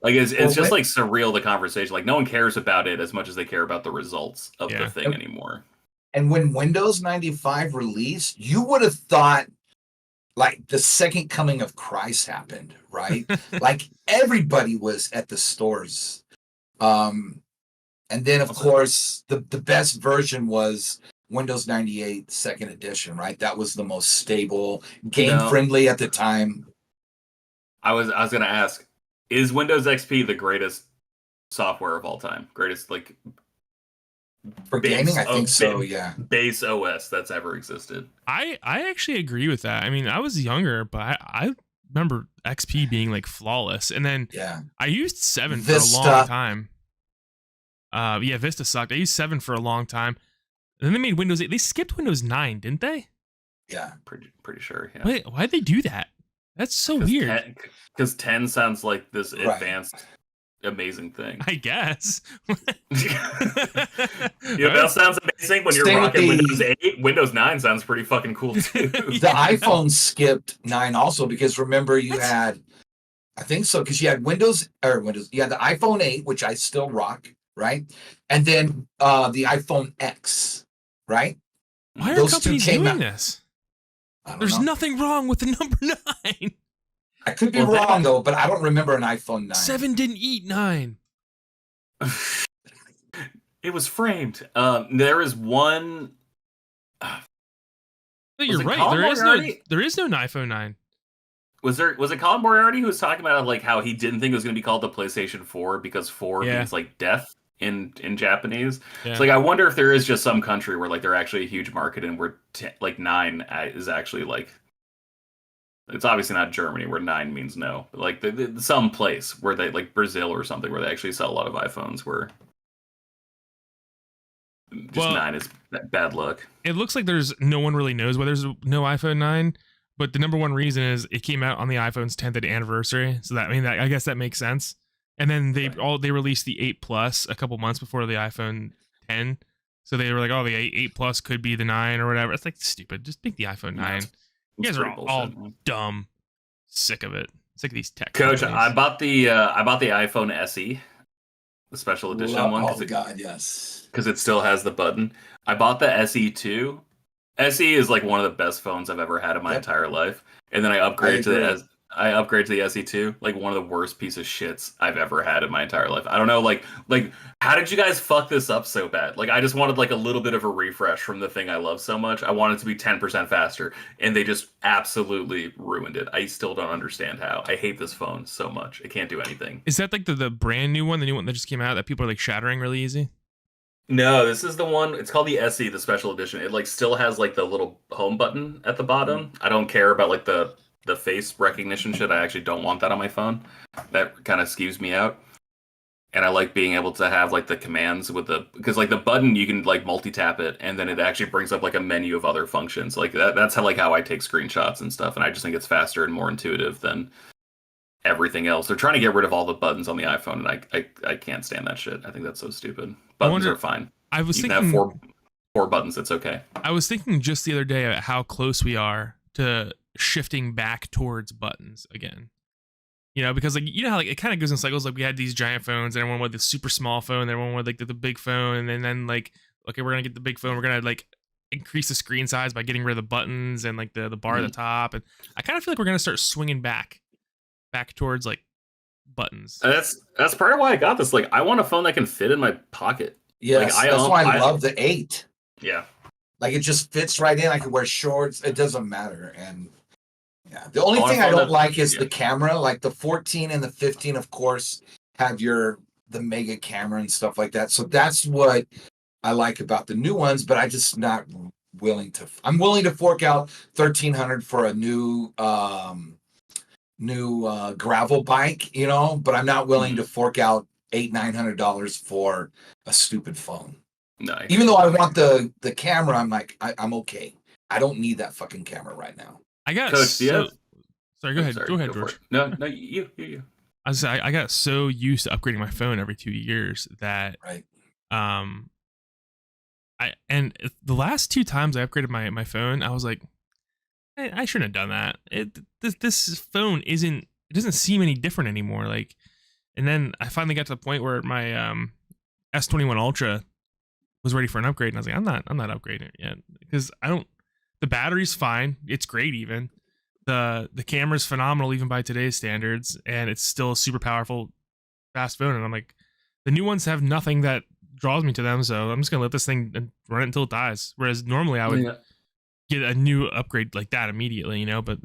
Speaker 3: Like it's just like surreal, the conversation. Like no one cares about it as much as they care about the results of the thing anymore.
Speaker 4: And when Windows 95 released, you would have thought like the second coming of Christ happened, right? Like everybody was at the stores. And then of course the best version was Windows 98 second edition, right? That was the most stable, game friendly at the time.
Speaker 3: I was gonna ask, is Windows XP the greatest software of all time? Greatest like
Speaker 4: for gaming? I think so, yeah.
Speaker 3: Base OS that's ever existed.
Speaker 2: I actually agree with that. I mean, I was younger, but I remember XP being like flawless. And then I used 7 Vista for a long time. Vista sucked. I used 7 for a long time. And then they made Windows 8. They skipped Windows 9, didn't they?
Speaker 4: Yeah.
Speaker 3: Pretty sure, yeah.
Speaker 2: Wait, why'd they do that? That's so weird.
Speaker 3: Because 10 sounds like this advanced, amazing thing.
Speaker 2: I guess.
Speaker 3: That sounds amazing when you're rocking Windows 8. Windows 9 sounds pretty fucking cool too.
Speaker 4: The iPhone skipped 9 also because remember you had, I think so, because you had you had the iPhone 8, which I still rock, right? And then the iPhone X, right?
Speaker 2: Why are companies doing this? There's nothing wrong with the number 9.
Speaker 4: I could be wrong though, but I don't remember an iPhone 9.
Speaker 2: 7 didn't eat 9.
Speaker 3: It was framed. There is one.
Speaker 2: You're right. There is no iPhone 9.
Speaker 3: Was it Colin Moriarty who was talking about like how he didn't think it was going to be called the PlayStation 4 because 4 means like death in Japanese? Yeah. So like I wonder if there is just some country where like they're actually a huge market and where like 9 is actually like, it's obviously not Germany where 9 means no, but like some place where they like Brazil or something where they actually sell a lot of iPhones where just 9 is bad luck.
Speaker 2: It looks like no one really knows why there's no iPhone 9, but the number one reason is it came out on the iPhone's 10th anniversary. So I guess that makes sense. And then they released the 8 Plus a couple months before the iPhone 10. So they were like, oh, the 8 Plus could be the 9 or whatever. It's like stupid. Just make the iPhone 9. You guys are all dumb. Sick of it. Sick of these tech
Speaker 3: Coach,
Speaker 2: companies.
Speaker 3: I bought the iPhone SE, the special edition one.
Speaker 4: Oh God, yes.
Speaker 3: Because it still has the button. I bought the SE2. SE is like one of the best phones I've ever had in my entire life. And then I upgraded to the SE2, like one of the worst piece of shits I've ever had in my entire life. I don't know, like how did you guys fuck this up so bad? Like I just wanted like a little bit of a refresh from the thing I love so much. I wanted it to be 10% faster, and they just absolutely ruined it. I still don't understand how. I hate this phone so much. It can't do anything.
Speaker 2: Is that like the brand new one, the new one that just came out that people are like shattering really easy?
Speaker 3: No, this is the one. It's called the SE, the special edition. It like still has like the little home button at the bottom. I don't care about like the face recognition shit. I actually don't want that on my phone. That kind of skews me out. And I like being able to have like the commands because like the button you can like multi-tap it and then it actually brings up like a menu of other functions. Like that's how I take screenshots and stuff. And I just think it's faster and more intuitive than everything else. They're trying to get rid of all the buttons on the iPhone, and I can't stand that shit. I think that's so stupid. Buttons are fine. You can have four buttons. It's okay.
Speaker 2: I was thinking just the other day about how close we are to shifting back towards buttons again. You know, because like you know how like it kind of goes in cycles. Like we had these giant phones, and everyone with the super small phone, and everyone with like the big phone, and then like okay, we're gonna get the big phone. We're gonna like increase the screen size by getting rid of the buttons and like the bar at the top. And I kind of feel like we're gonna start swinging back towards like buttons.
Speaker 3: That's part of why I got this. Like I want a phone that can fit in my pocket.
Speaker 4: Yes,
Speaker 3: like,
Speaker 4: that's why I love the 8.
Speaker 3: Yeah,
Speaker 4: like it just fits right in. I can wear shorts. It doesn't matter. And yeah, the only thing I don't like is the camera. Like the 14 and the 15, of course, have the mega camera and stuff like that. So that's what I like about the new ones. But I just not willing to. I'm willing to fork out $1,300 for a new gravel bike, you know, but I'm not willing to fork out $800-900 for a stupid phone.
Speaker 3: Nice.
Speaker 4: Even though I want the camera, I'm like, I'm okay. I don't need that fucking camera right now.
Speaker 2: I got
Speaker 3: Coach,
Speaker 2: sorry, go ahead. Go ahead, George.
Speaker 3: No, you.
Speaker 2: I got so used to upgrading my phone every 2 years that
Speaker 4: right.
Speaker 2: And the last 2 times I upgraded my phone, I was like, I shouldn't have done that. This phone doesn't seem any different anymore. Like, and then I finally got to the point where my S21 Ultra was ready for an upgrade, and I was like, I'm not upgrading it yet because the battery's fine, it's great even. The camera's phenomenal even by today's standards, and it's still a super powerful, fast phone. And I'm like, the new ones have nothing that draws me to them, so I'm just gonna let this thing run it until it dies. Whereas normally I would get a new upgrade like that immediately, you know. But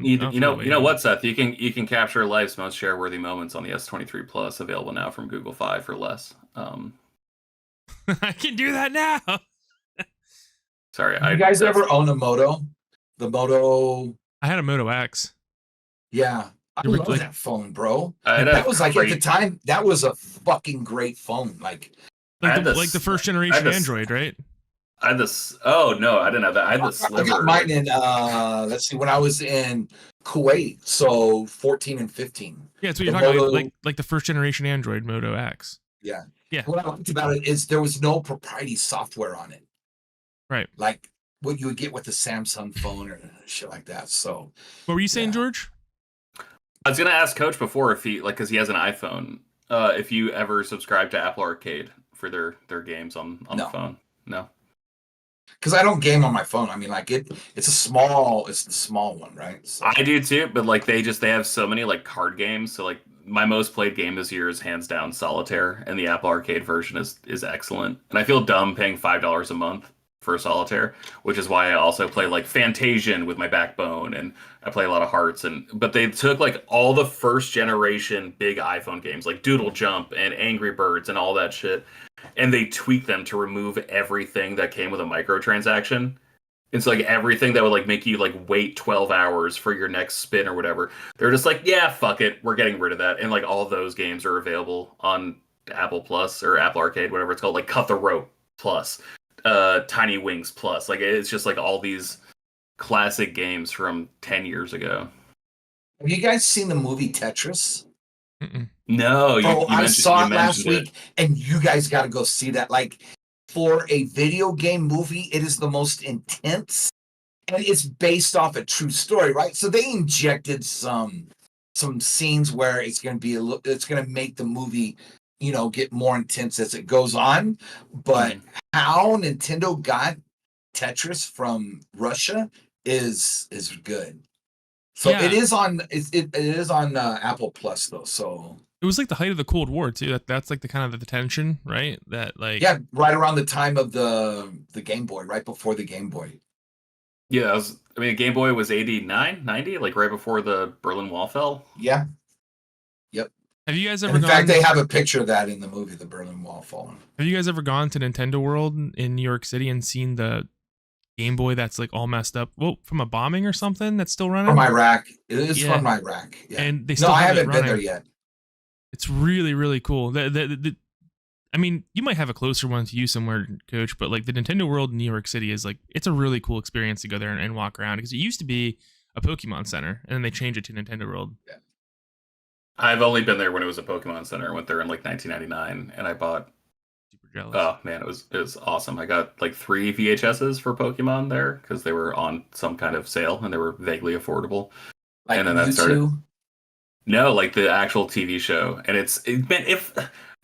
Speaker 3: you know what, Seth? You can capture life's most share-worthy moments on the S23 Plus, available now from Google Fi for less.
Speaker 2: I can do that now.
Speaker 3: Sorry,
Speaker 4: you guys ever own a Moto? The Moto.
Speaker 2: I had a Moto X.
Speaker 4: Yeah, I love that phone, bro. That was like at the time, that was a fucking great phone. Like
Speaker 2: the first generation Android, right?
Speaker 3: I had this. Oh no, I didn't have that. I had the Sliver.
Speaker 4: I got mine in. Let's see, when I was in Kuwait, so 14 and 15.
Speaker 2: Yeah, that's what you're talking about, like the first generation Android Moto X.
Speaker 4: Yeah.
Speaker 2: Yeah.
Speaker 4: What I liked about it is there was no proprietary software on it.
Speaker 2: Right.
Speaker 4: Like what you would get with a Samsung phone or shit like that. So
Speaker 2: what were you saying, George?
Speaker 3: I was gonna ask Coach before if he because he has an iPhone, if you ever subscribe to Apple Arcade for their games on the phone. No.
Speaker 4: Because I don't game on my phone. I mean, like it's the small one, right? So.
Speaker 3: I do too, but like they have so many like card games. So like my most played game this year is hands down Solitaire, and the Apple Arcade version is excellent. And I feel dumb paying $5 a month for Solitaire, which is why I also play like Fantasian with my Backbone, and I play a lot of Hearts. But they took like all the first generation big iPhone games like Doodle Jump and Angry Birds and all that shit, and they tweaked them to remove everything that came with a microtransaction. It's like everything that would like make you like wait 12 hours for your next spin or whatever. They're just like, yeah, fuck it, we're getting rid of that. And like all those games are available on Apple Plus or Apple Arcade, whatever it's called, like Cut the Rope Plus, Tiny Wings Plus. Like it's just like all these classic games from 10 years ago.
Speaker 4: Have you guys seen the movie Tetris?
Speaker 2: Mm-mm.
Speaker 3: No,
Speaker 4: I saw it last week, and you guys got to go see that. Like, for a video game movie, it is the most intense, and it's based off a true story, right? So they injected some scenes where it's going to make the movie, you know, get more intense as it goes on. But how Nintendo got Tetris from Russia is good. So it is on Apple Plus though. So
Speaker 2: it was like the height of the Cold War too. That's like the kind of the tension, right? That like
Speaker 4: right around the time of the Game Boy, right before the Game Boy.
Speaker 3: Yeah, Game Boy was 89, 90, like right before the Berlin Wall fell.
Speaker 4: Yeah. Yep.
Speaker 2: Have you guys ever?
Speaker 4: In fact, they have a picture of that in the movie, the Berlin Wall falling.
Speaker 2: Have you guys ever gone to Nintendo World in New York City and seen the Game Boy that's like all messed up? Well, from a bombing or something that's still running?
Speaker 4: From Iraq. It is from Iraq. Yeah.
Speaker 2: And they still
Speaker 4: I haven't been there yet.
Speaker 2: It's really, really cool. I mean, you might have a closer one to you somewhere, Coach, but like the Nintendo World in New York City is like, it's a really cool experience to go there and walk around, because it used to be a Pokemon Center and then they changed it to Nintendo World.
Speaker 4: Yeah.
Speaker 3: I've only been there when it was a Pokemon Center. I went there in like 1999 and I bought.
Speaker 2: Super jealous.
Speaker 3: Oh man, it was awesome. I got like 3 VHSs for Pokemon there because they were on some kind of sale and they were vaguely affordable.
Speaker 4: Like
Speaker 3: and then that started. No, like the actual TV show, and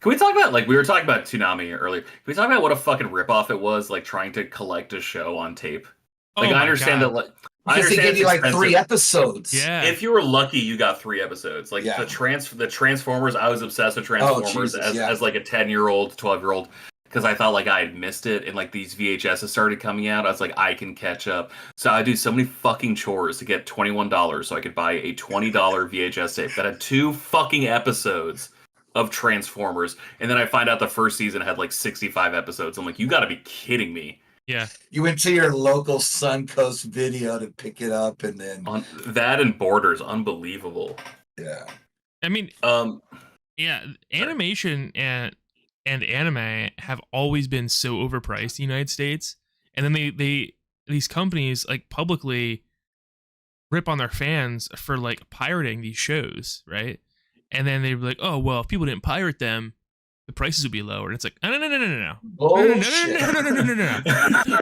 Speaker 3: can we talk about, like, we were talking about Toonami earlier. Can we talk about what a fucking ripoff it was, like, trying to collect a show on tape? Like, I understand that, like,
Speaker 4: because they gave you, like, 3 episodes.
Speaker 2: Yeah.
Speaker 3: If you were lucky, you got 3 episodes. Like, the Transformers, I was obsessed with Transformers as, like, a 10-year-old, 12-year-old, because I thought, like, I had missed it, and, like, these VHSs started coming out. I was like, I can catch up. So I do so many fucking chores to get $21 so I could buy a $20 VHS tape that had 2 fucking episodes of Transformers, and then I find out the first season had like 65 episodes. I'm like, you gotta be kidding me.
Speaker 2: Yeah.
Speaker 4: You went to your local Suncoast Video to pick it up, and then
Speaker 3: On that and Borders, unbelievable.
Speaker 4: yeah.
Speaker 2: I mean, yeah, animation and anime have always been so overpriced in the United States, and then they these companies like publicly rip on their fans for like pirating these shows, right? And then they're like, oh well, if people didn't pirate them, the prices would be lower. And it's like, no.
Speaker 4: Bullshit.
Speaker 2: No.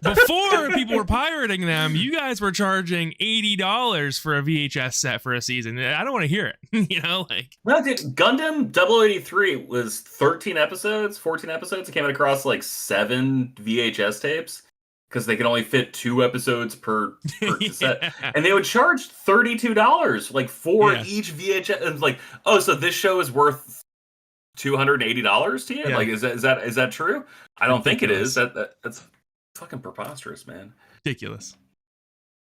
Speaker 2: Before people were pirating them, you guys were charging $80 for a VHS set for a season. I don't want to hear it. You know, like
Speaker 3: No, dude, Gundam 0083 was 13 episodes, 14 episodes. It came across like 7 VHS tapes because they could only fit 2 episodes per cassette.
Speaker 2: Yeah.
Speaker 3: And they would charge $32 like for
Speaker 2: Yeah.
Speaker 3: each VHS. And like, oh, so this show is worth $280 to you?
Speaker 2: Yeah.
Speaker 3: Like, is that true? I don't think it is.
Speaker 2: Ridiculous.
Speaker 3: That's fucking preposterous, man.
Speaker 2: Ridiculous.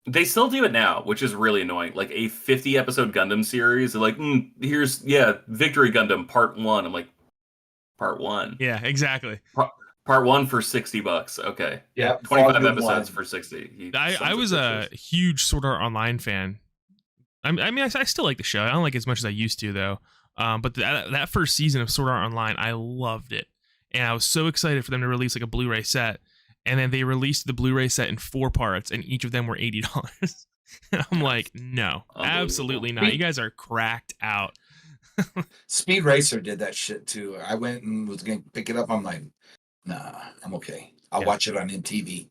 Speaker 3: They still do it now, which is really annoying. Like a 50 episode Gundam series, they're like, here's Victory Gundam Part 1. I'm like, Part 1.
Speaker 2: Yeah, exactly.
Speaker 3: Part 1 for $60. Okay.
Speaker 4: Yeah,
Speaker 3: 25 episodes for 60.
Speaker 2: I was a huge Sword Art Online fan. I mean, I still like the show. I don't like it as much as I used to, though. But that first season of Sword Art Online, I loved it. And I was so excited for them to release like a Blu-ray set. And then they released the Blu-ray set in 4 parts, and each of them were $80. And I'm like, no, absolutely not. You guys are cracked out.
Speaker 4: Speed Racer did that shit too. I went and was going to pick it up. I'm like, nah, I'm okay. I'll watch it on MTV.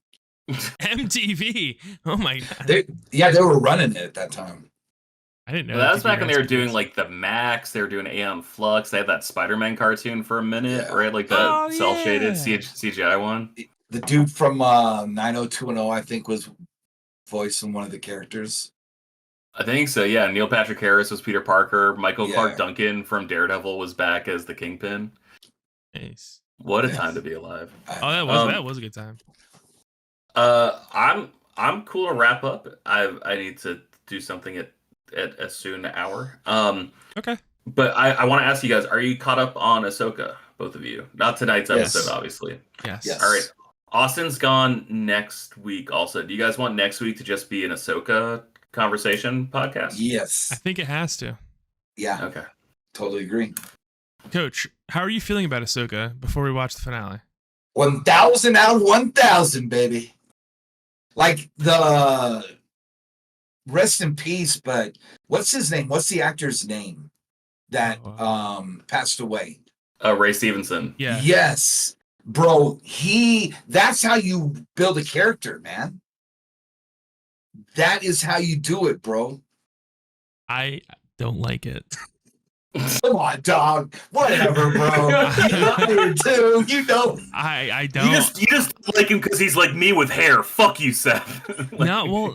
Speaker 2: MTV. Oh my god.
Speaker 4: They were running it at that time.
Speaker 2: I didn't know.
Speaker 3: Well, that was back when they were doing like the Max. They were doing Aeon Flux. They had that Spider-Man cartoon for a minute, right? Like the cel-shaded CGI one.
Speaker 4: The dude from 90210, I think, was voicing one of the characters.
Speaker 3: I think so, yeah. Neil Patrick Harris was Peter Parker. Michael Clark Duncan from Daredevil was back as the Kingpin.
Speaker 2: Nice.
Speaker 3: What a time to be alive.
Speaker 2: Oh, that was a good time.
Speaker 3: I'm cool to wrap up. I need to do something at a soon hour.
Speaker 2: Okay.
Speaker 3: But I want to ask you guys, are you caught up on Ahsoka, both of you? Not tonight's episode, obviously.
Speaker 2: Yes.
Speaker 3: All right. Austin's gone next week also. Do you guys want next week to just be an Ahsoka conversation podcast?
Speaker 4: Yes.
Speaker 2: I think it has to.
Speaker 4: Yeah.
Speaker 3: Okay.
Speaker 4: Totally agree.
Speaker 2: Coach, how are you feeling about Ahsoka before we watch the finale?
Speaker 4: 1,000 out of 1,000, baby. Like the rest in peace, but what's his name? What's the actor's name that passed away?
Speaker 3: Ray Stevenson.
Speaker 2: Yeah.
Speaker 4: Yes. Bro, that's how you build a character, man. That is how you do it, bro.
Speaker 2: I don't like it.
Speaker 4: Come on, dog. Whatever, bro. You too. You know.
Speaker 2: I don't.
Speaker 3: You just like him because he's like me with hair. Fuck you, Seth.
Speaker 2: No, well,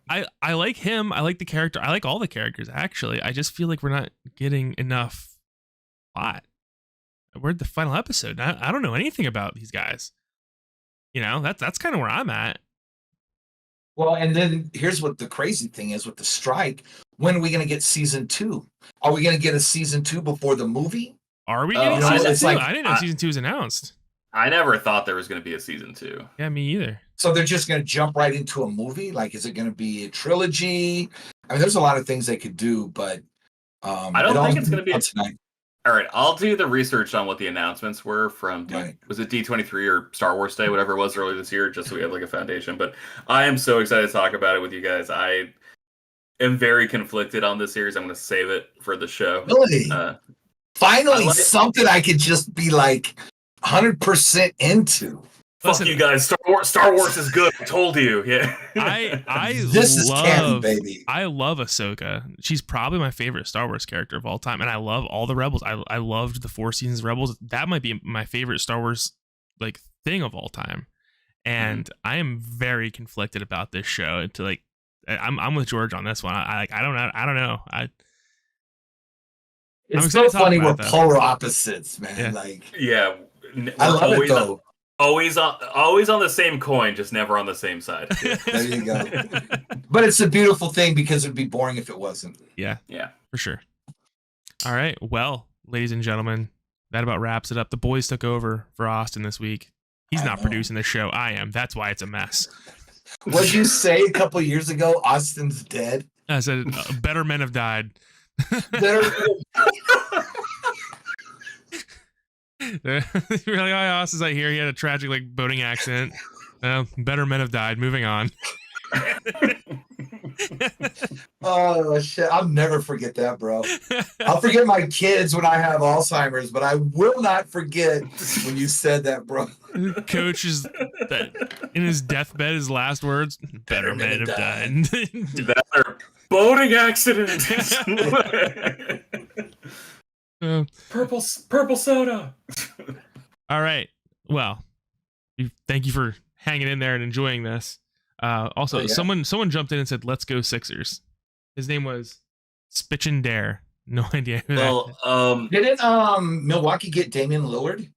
Speaker 2: I like him. I like the character. I like all the characters, actually. I just feel like we're not getting enough plot. We're at the final episode. I don't know anything about these guys. You know, that's kind of where I'm at.
Speaker 4: Well, and then here's what the crazy thing is with the strike. When are we going to get season 2? Are we going to get a season 2 before the movie?
Speaker 2: Are we getting season 2? I didn't know season 2 is announced.
Speaker 3: I never thought there was going to be a season 2.
Speaker 2: Yeah, me either.
Speaker 4: So they're just going to jump right into a movie? Like, is it going to be a trilogy? I mean, there's a lot of things they could do, but
Speaker 3: I don't think it's going to be
Speaker 4: tonight.
Speaker 3: All right, I'll do the research on what the announcements were from, was it D23 or Star Wars Day, whatever it was earlier this year, just so we have like a foundation. But I am so excited to talk about it with you guys. I am very conflicted on this series. I'm going to save it for the show.
Speaker 4: Really? Finally, something I could just be like 100% into.
Speaker 3: Fuck you guys. Star Wars is good. I told you. Yeah.
Speaker 4: This is canon, baby.
Speaker 2: I love Ahsoka. She's probably my favorite Star Wars character of all time, and I love all the Rebels. I loved the 4 seasons of Rebels. That might be my favorite Star Wars like thing of all time. And I am very conflicted about this show. To like, I'm with George on this one. I don't know.
Speaker 4: It's so funny we're polar opposites, man.
Speaker 2: Yeah.
Speaker 4: Like,
Speaker 3: yeah,
Speaker 4: I love it though.
Speaker 3: Always on the same coin, just never on the same side.
Speaker 4: There you go. But it's a beautiful thing because it'd be boring if it wasn't.
Speaker 2: Yeah, for sure. All right, well, ladies and gentlemen, that about wraps it up. The boys took over for Austin this week. He's
Speaker 4: I
Speaker 2: not
Speaker 4: know.
Speaker 2: producing the show. I am. That's why it's a mess.
Speaker 4: What'd you say a couple years ago? Austin's dead.
Speaker 2: I said, better men have died.
Speaker 4: Better.
Speaker 2: You're like, oh, Austin's like here. He had a tragic boating accident. Better men have died. Moving on.
Speaker 4: Oh shit! I'll never forget that, bro. I'll forget my kids when I have Alzheimer's, but I will not forget when you said that, bro.
Speaker 2: Coach is in his deathbed. His last words: "Better men have died."
Speaker 3: That's our boating accident. Purple soda.
Speaker 2: All right. Well, thank you for hanging in there and enjoying this. Also, someone jumped in and said, "Let's go Sixers." His name was Spitchin Dare. No idea who that.
Speaker 4: Didn't Milwaukee get Damian Lillard?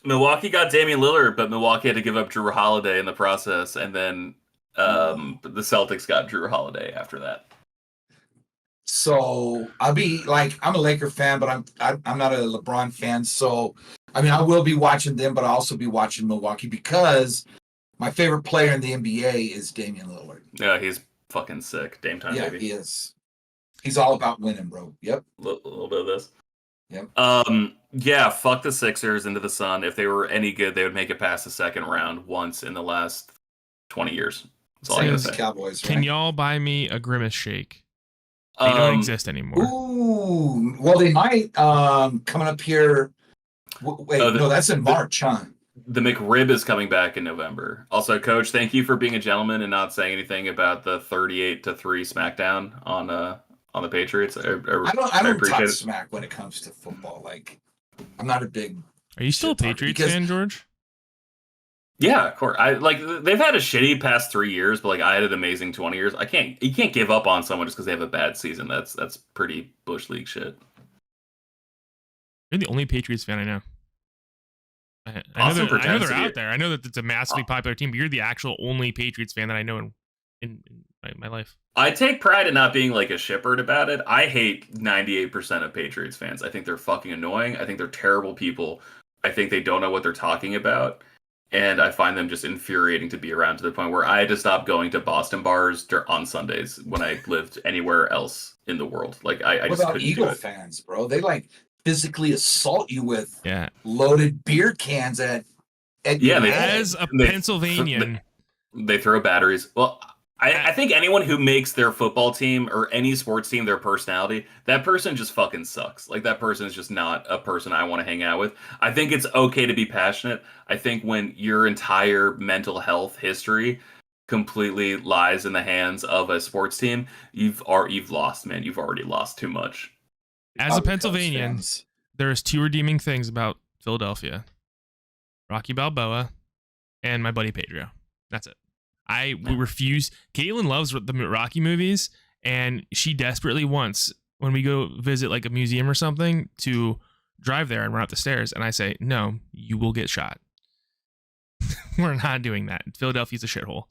Speaker 3: Milwaukee got Damian Lillard, but Milwaukee had to give up Drew Holiday in the process, and then the Celtics got Drew Holiday after that.
Speaker 4: So I'll be like, I'm a Laker fan, but I'm not a LeBron fan. So I mean, I will be watching them, but I'll also be watching Milwaukee because my favorite player in the NBA is Damian Lillard.
Speaker 3: Yeah, he's fucking sick. Dame time,
Speaker 4: yeah,
Speaker 3: baby.
Speaker 4: He is. He's all about winning, bro. Yep.
Speaker 3: A little bit of this.
Speaker 4: Yep.
Speaker 3: Yeah, fuck the Sixers into the sun. If they were any good, they would make it past the second round once in the last 20 years. That's all I gotta say.
Speaker 4: Cowboys, right?
Speaker 2: Can y'all buy me a Grimace shake? They don't exist anymore.
Speaker 4: Ooh, well, they might. Coming up here. Wait, no, that's in March, huh?
Speaker 3: The McRib is coming back in November. Also, Coach, thank you for being a gentleman and not saying anything about the 38-3 SmackDown on the Patriots. I
Speaker 4: don't talk smack when it comes to football. Like, I'm not a big.
Speaker 2: Are you still a Patriots fan, George?
Speaker 3: Yeah, of course. They've had a shitty past 3 years, but I had an amazing 20 years. You can't give up on someone just because they have a bad season. That's pretty Bush League shit.
Speaker 2: You're the only Patriots fan I know. I know they're out there. I know that it's a massively popular team, but you're the actual only Patriots fan that I know in my life.
Speaker 3: I take pride in not being a shipper about it. I hate 98% of Patriots fans. I think they're fucking annoying. I think they're terrible people. I think they don't know what they're talking about. And I find them just infuriating to be around to the point where I had to stop going to Boston bars on Sundays when I lived anywhere else in the world. I
Speaker 4: what
Speaker 3: just
Speaker 4: about
Speaker 3: couldn't
Speaker 4: Eagle
Speaker 3: do it.
Speaker 4: fans, bro? They physically assault you with
Speaker 2: loaded
Speaker 4: beer cans at
Speaker 2: as a Pennsylvanian.
Speaker 3: They throw batteries. Well, I think anyone who makes their football team or any sports team their personality, that person just fucking sucks. That person is just not a person I want to hang out with. I think it's okay to be passionate. I think when your entire mental health history completely lies in the hands of a sports team, you've lost, man. You've already lost too much.
Speaker 2: As a Pennsylvanian, there's two redeeming things about Philadelphia: Rocky Balboa and my buddy Pedro. That's it. We refuse. Caitlin loves the Rocky movies, and she desperately wants, when we go visit a museum or something, to drive there and run up the stairs. And I say, no, you will get shot. We're not doing that. Philadelphia's a shithole.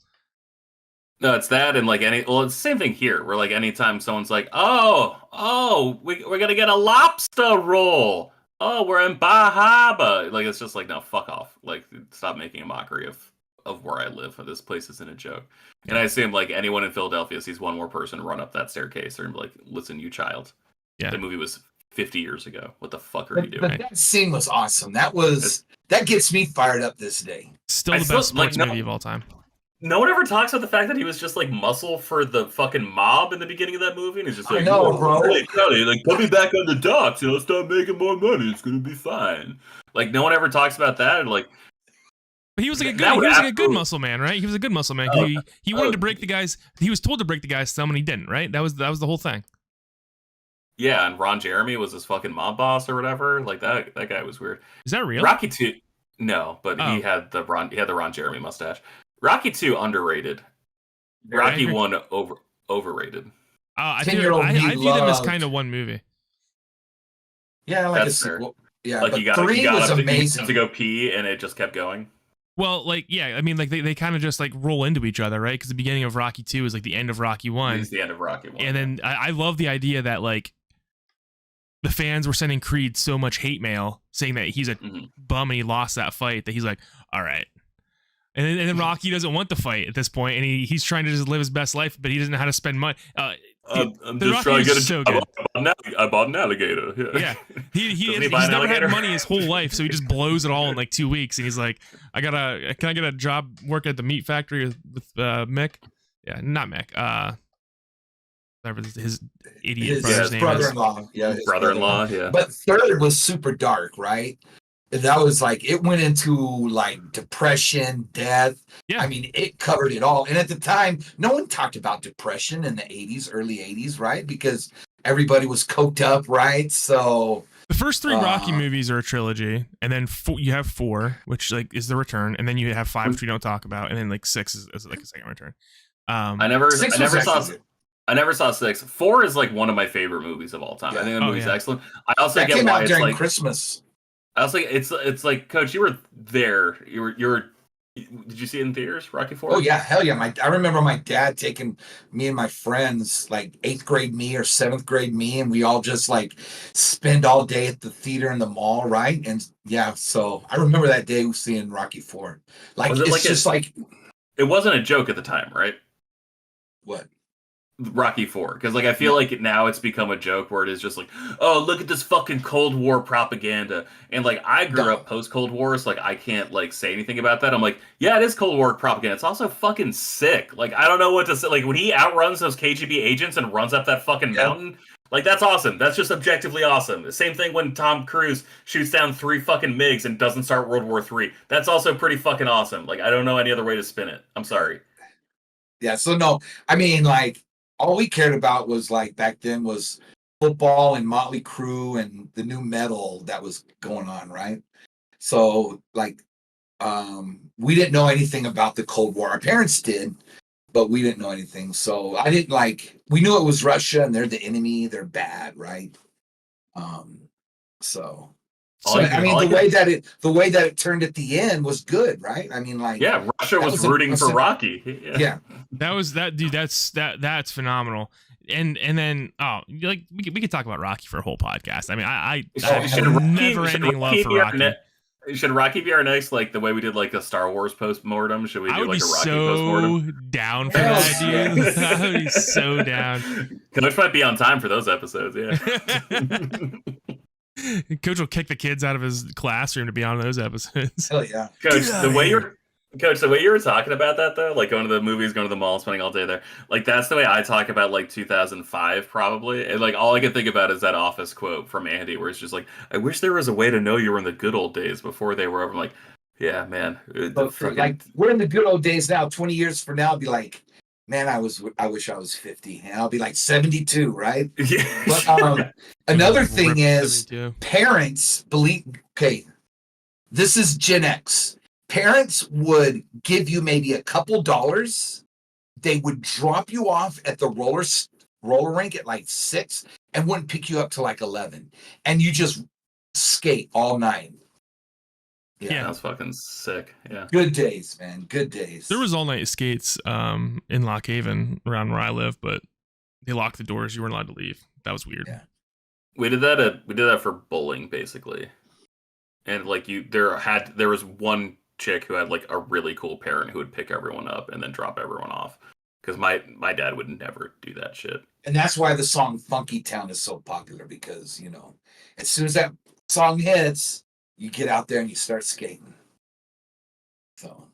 Speaker 3: No, it's that, and it's the same thing here. Where anytime someone's we're gonna get a lobster roll. Oh, we're in Bahama. It's just no, fuck off. Stop making a mockery of where I live. This place isn't a joke. And I assume anyone in Philadelphia sees one more person run up that staircase, they're gonna be listen, you child. Yeah. The movie was 50 years ago. What the fuck are you doing?
Speaker 4: But that scene was awesome. That gets me fired up this day.
Speaker 2: Still the best sports movie of all time.
Speaker 3: No one ever talks about the fact that he was just muscle for the fucking mob in the beginning of that movie, and he's just
Speaker 4: I know, bro.
Speaker 3: Hey, Charlie, put me back on the docks, start making more money. It's gonna be fine. No one ever talks about that, and
Speaker 2: But he was a good muscle man, right? He was a good muscle man. He wanted to break the guy's. He was told to break the guy's thumb, and he didn't. Right? That was the whole thing.
Speaker 3: Yeah, and Ron Jeremy was his fucking mob boss or whatever. That guy was weird.
Speaker 2: Is that real?
Speaker 3: Rocky 2, no, but he had the Ron Jeremy mustache. Rocky 2 underrated. Rocky 1 overrated.
Speaker 2: I view them as kind of one movie.
Speaker 4: Yeah,
Speaker 3: that's fair.
Speaker 4: Yeah,
Speaker 3: but
Speaker 4: you got 3 was amazing.
Speaker 3: To go pee, and it just kept going.
Speaker 2: Well, I mean, they kind of just roll into each other, right? Because the beginning of Rocky 2 is the end of Rocky 1.
Speaker 3: It's the end of Rocky 1.
Speaker 2: And then I love the idea that the fans were sending Creed so much hate mail saying that he's a bum and he lost that fight that he's all right, And then Rocky doesn't want to fight at this point, and he's trying to just live his best life, but he doesn't know how to spend money.
Speaker 3: I'm just trying to get a
Speaker 2: so
Speaker 3: job.
Speaker 2: good.
Speaker 3: I bought an alligator.
Speaker 2: Yeah, he's
Speaker 3: buy an
Speaker 2: never had
Speaker 3: alligator?
Speaker 2: money his whole life, so he just blows it all in like 2 weeks, and he's like, can I get a job working at the meat factory with Mick? Yeah, not Mick. Whatever his idiot brother's name is.
Speaker 4: Brother-in-law. Yeah, his
Speaker 3: Brother-in-law. Yeah.
Speaker 4: But third was super dark, right? That was like, it went into like depression, death.
Speaker 2: Yeah.
Speaker 4: I mean, it covered it all. And at the time, no one talked about depression in the 80s, early 80s, right? Because everybody was coked up, right? So
Speaker 2: the first 3 Rocky movies are a trilogy, and then you have 4, which like is the return, and then you have 5, which we don't talk about, and then like 6 is like a second return. I never
Speaker 3: saw 6. 4 is like one of my favorite movies of all time.
Speaker 4: Yeah.
Speaker 3: I think the movie's excellent. I also
Speaker 4: that
Speaker 3: get
Speaker 4: came
Speaker 3: why
Speaker 4: out
Speaker 3: it's
Speaker 4: during
Speaker 3: like
Speaker 4: Christmas.
Speaker 3: I was like, it's like, Coach, you were there. You were. Did you see it in theaters, Rocky 4?
Speaker 4: Oh yeah, hell yeah! I remember my dad taking me and my friends, like 8th grade me or 7th grade me, and we all just like spend all day at the theater in the mall, right? And yeah, so I remember that day seeing Rocky 4. Like
Speaker 3: Was it
Speaker 4: it's
Speaker 3: like
Speaker 4: just like
Speaker 3: it wasn't a joke at the time, right?
Speaker 4: what?
Speaker 3: Rocky 4, because like I feel like now it's become a joke where it is just like, oh, look at this fucking Cold War propaganda, and like I grew up post Cold War, so like I can't like say anything about that. I'm like, yeah, it is Cold War propaganda. It's also fucking sick. Like I don't know what to say. Like when he outruns those KGB agents and runs up that fucking mountain, like that's awesome. That's just objectively awesome. The same thing when Tom Cruise shoots down 3 fucking MiGs and doesn't start World War III. That's also pretty fucking awesome. Like I don't know any other way to spin it. I'm sorry.
Speaker 4: Yeah, so no, I mean like all we cared about was like back then was football and Motley Crue and the new metal that was going on, right? So like we didn't know anything about the Cold War. Our parents did, but we didn't know anything. So I didn't like, we knew it was Russia and they're the enemy, they're bad, right? So I mean the way that it turned at the end was good, right? I mean like
Speaker 3: Russia was rooting for Rocky.
Speaker 4: Yeah.
Speaker 2: Dude, that's phenomenal. And then like we could talk about Rocky for a whole podcast. I mean I have never ending love for Rocky.
Speaker 3: Should Rocky be our next, like the way we did like a Star Wars post-mortem? Should we do like a Rocky
Speaker 2: I
Speaker 3: post-mortem?
Speaker 2: would be so down for that, dude. I would be so down.
Speaker 3: Coach might be on time for those episodes, yeah.
Speaker 2: Coach will kick the kids out of his classroom to be on those episodes.
Speaker 4: Hell yeah.
Speaker 3: Coach, the way you were talking about that though, like going to the movies, going to the mall, spending all day there, like that's the way I talk about like 2005 probably. And like all I can think about is that Office quote from Andie where it's just like, I wish there was a way to know you were in the good old days before they were over. I'm like, yeah, man.
Speaker 4: Like we're in the good old days now. 20 years from now, I'll be like, man, I wish I was 50, and I'll be like 72, right?
Speaker 3: Yeah.
Speaker 4: But another thing is
Speaker 2: 72.
Speaker 4: parents believe. Okay, this is Gen X. Parents would give you maybe a couple dollars. They would drop you off at the roller rink at like 6 and wouldn't pick you up till like 11, and you just skate all night.
Speaker 3: Yeah, that's fucking sick. Yeah.
Speaker 4: Good days, man. Good days.
Speaker 2: There was all night skates in Lock Haven around where I live, but they locked the doors. You weren't allowed to leave. That was weird.
Speaker 4: Yeah.
Speaker 3: We did that for bowling basically. And like there was one chick who had like a really cool parent who would pick everyone up and then drop everyone off. Because my dad would never do that shit.
Speaker 4: And that's why the song Funky Town is so popular, because, you know, as soon as that song hits, you get out there and you start skating. So,
Speaker 2: all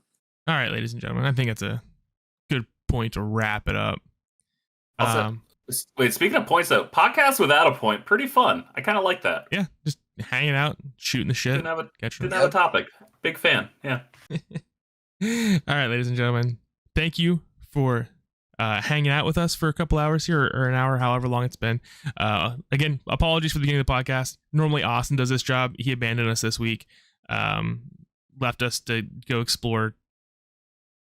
Speaker 2: right, ladies and gentlemen, I think that's a good point to wrap it up.
Speaker 3: Also, wait, speaking of points though, podcast without a point, pretty fun. I kind of like that.
Speaker 2: Yeah, just hanging out, shooting the shit.
Speaker 3: Didn't have a topic. Big fan. Yeah.
Speaker 2: All right, ladies and gentlemen, thank you for hanging out with us for a couple hours here, or an hour, however long it's been. Again, apologies for the beginning of the podcast. Normally Austin does this job. He abandoned us this week. Left us to go explore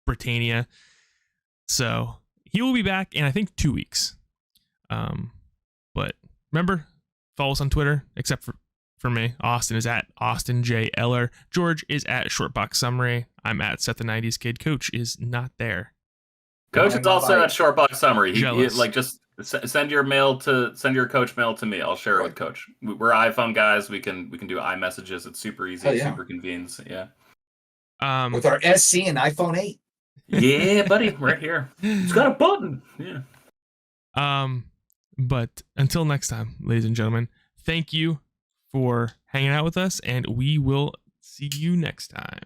Speaker 2: Britannia. So he will be back in, I think, 2 weeks. But remember, follow us on Twitter, except for me. Austin is at Austin J. Eller. George is at Shortbox Summary. I'm at Seth the 90s Kid. Coach is not there.
Speaker 3: Coach is also at Shortbox Summary. He like just send your coach mail to me. I'll share it with Coach. We're iPhone guys. We can do iMessages. It's super easy, super convenient. Yeah.
Speaker 4: With our SC and iPhone 8.
Speaker 3: Yeah, buddy, right here. It's got a button. Yeah.
Speaker 2: But until next time, ladies and gentlemen, thank you for hanging out with us, and we will see you next time.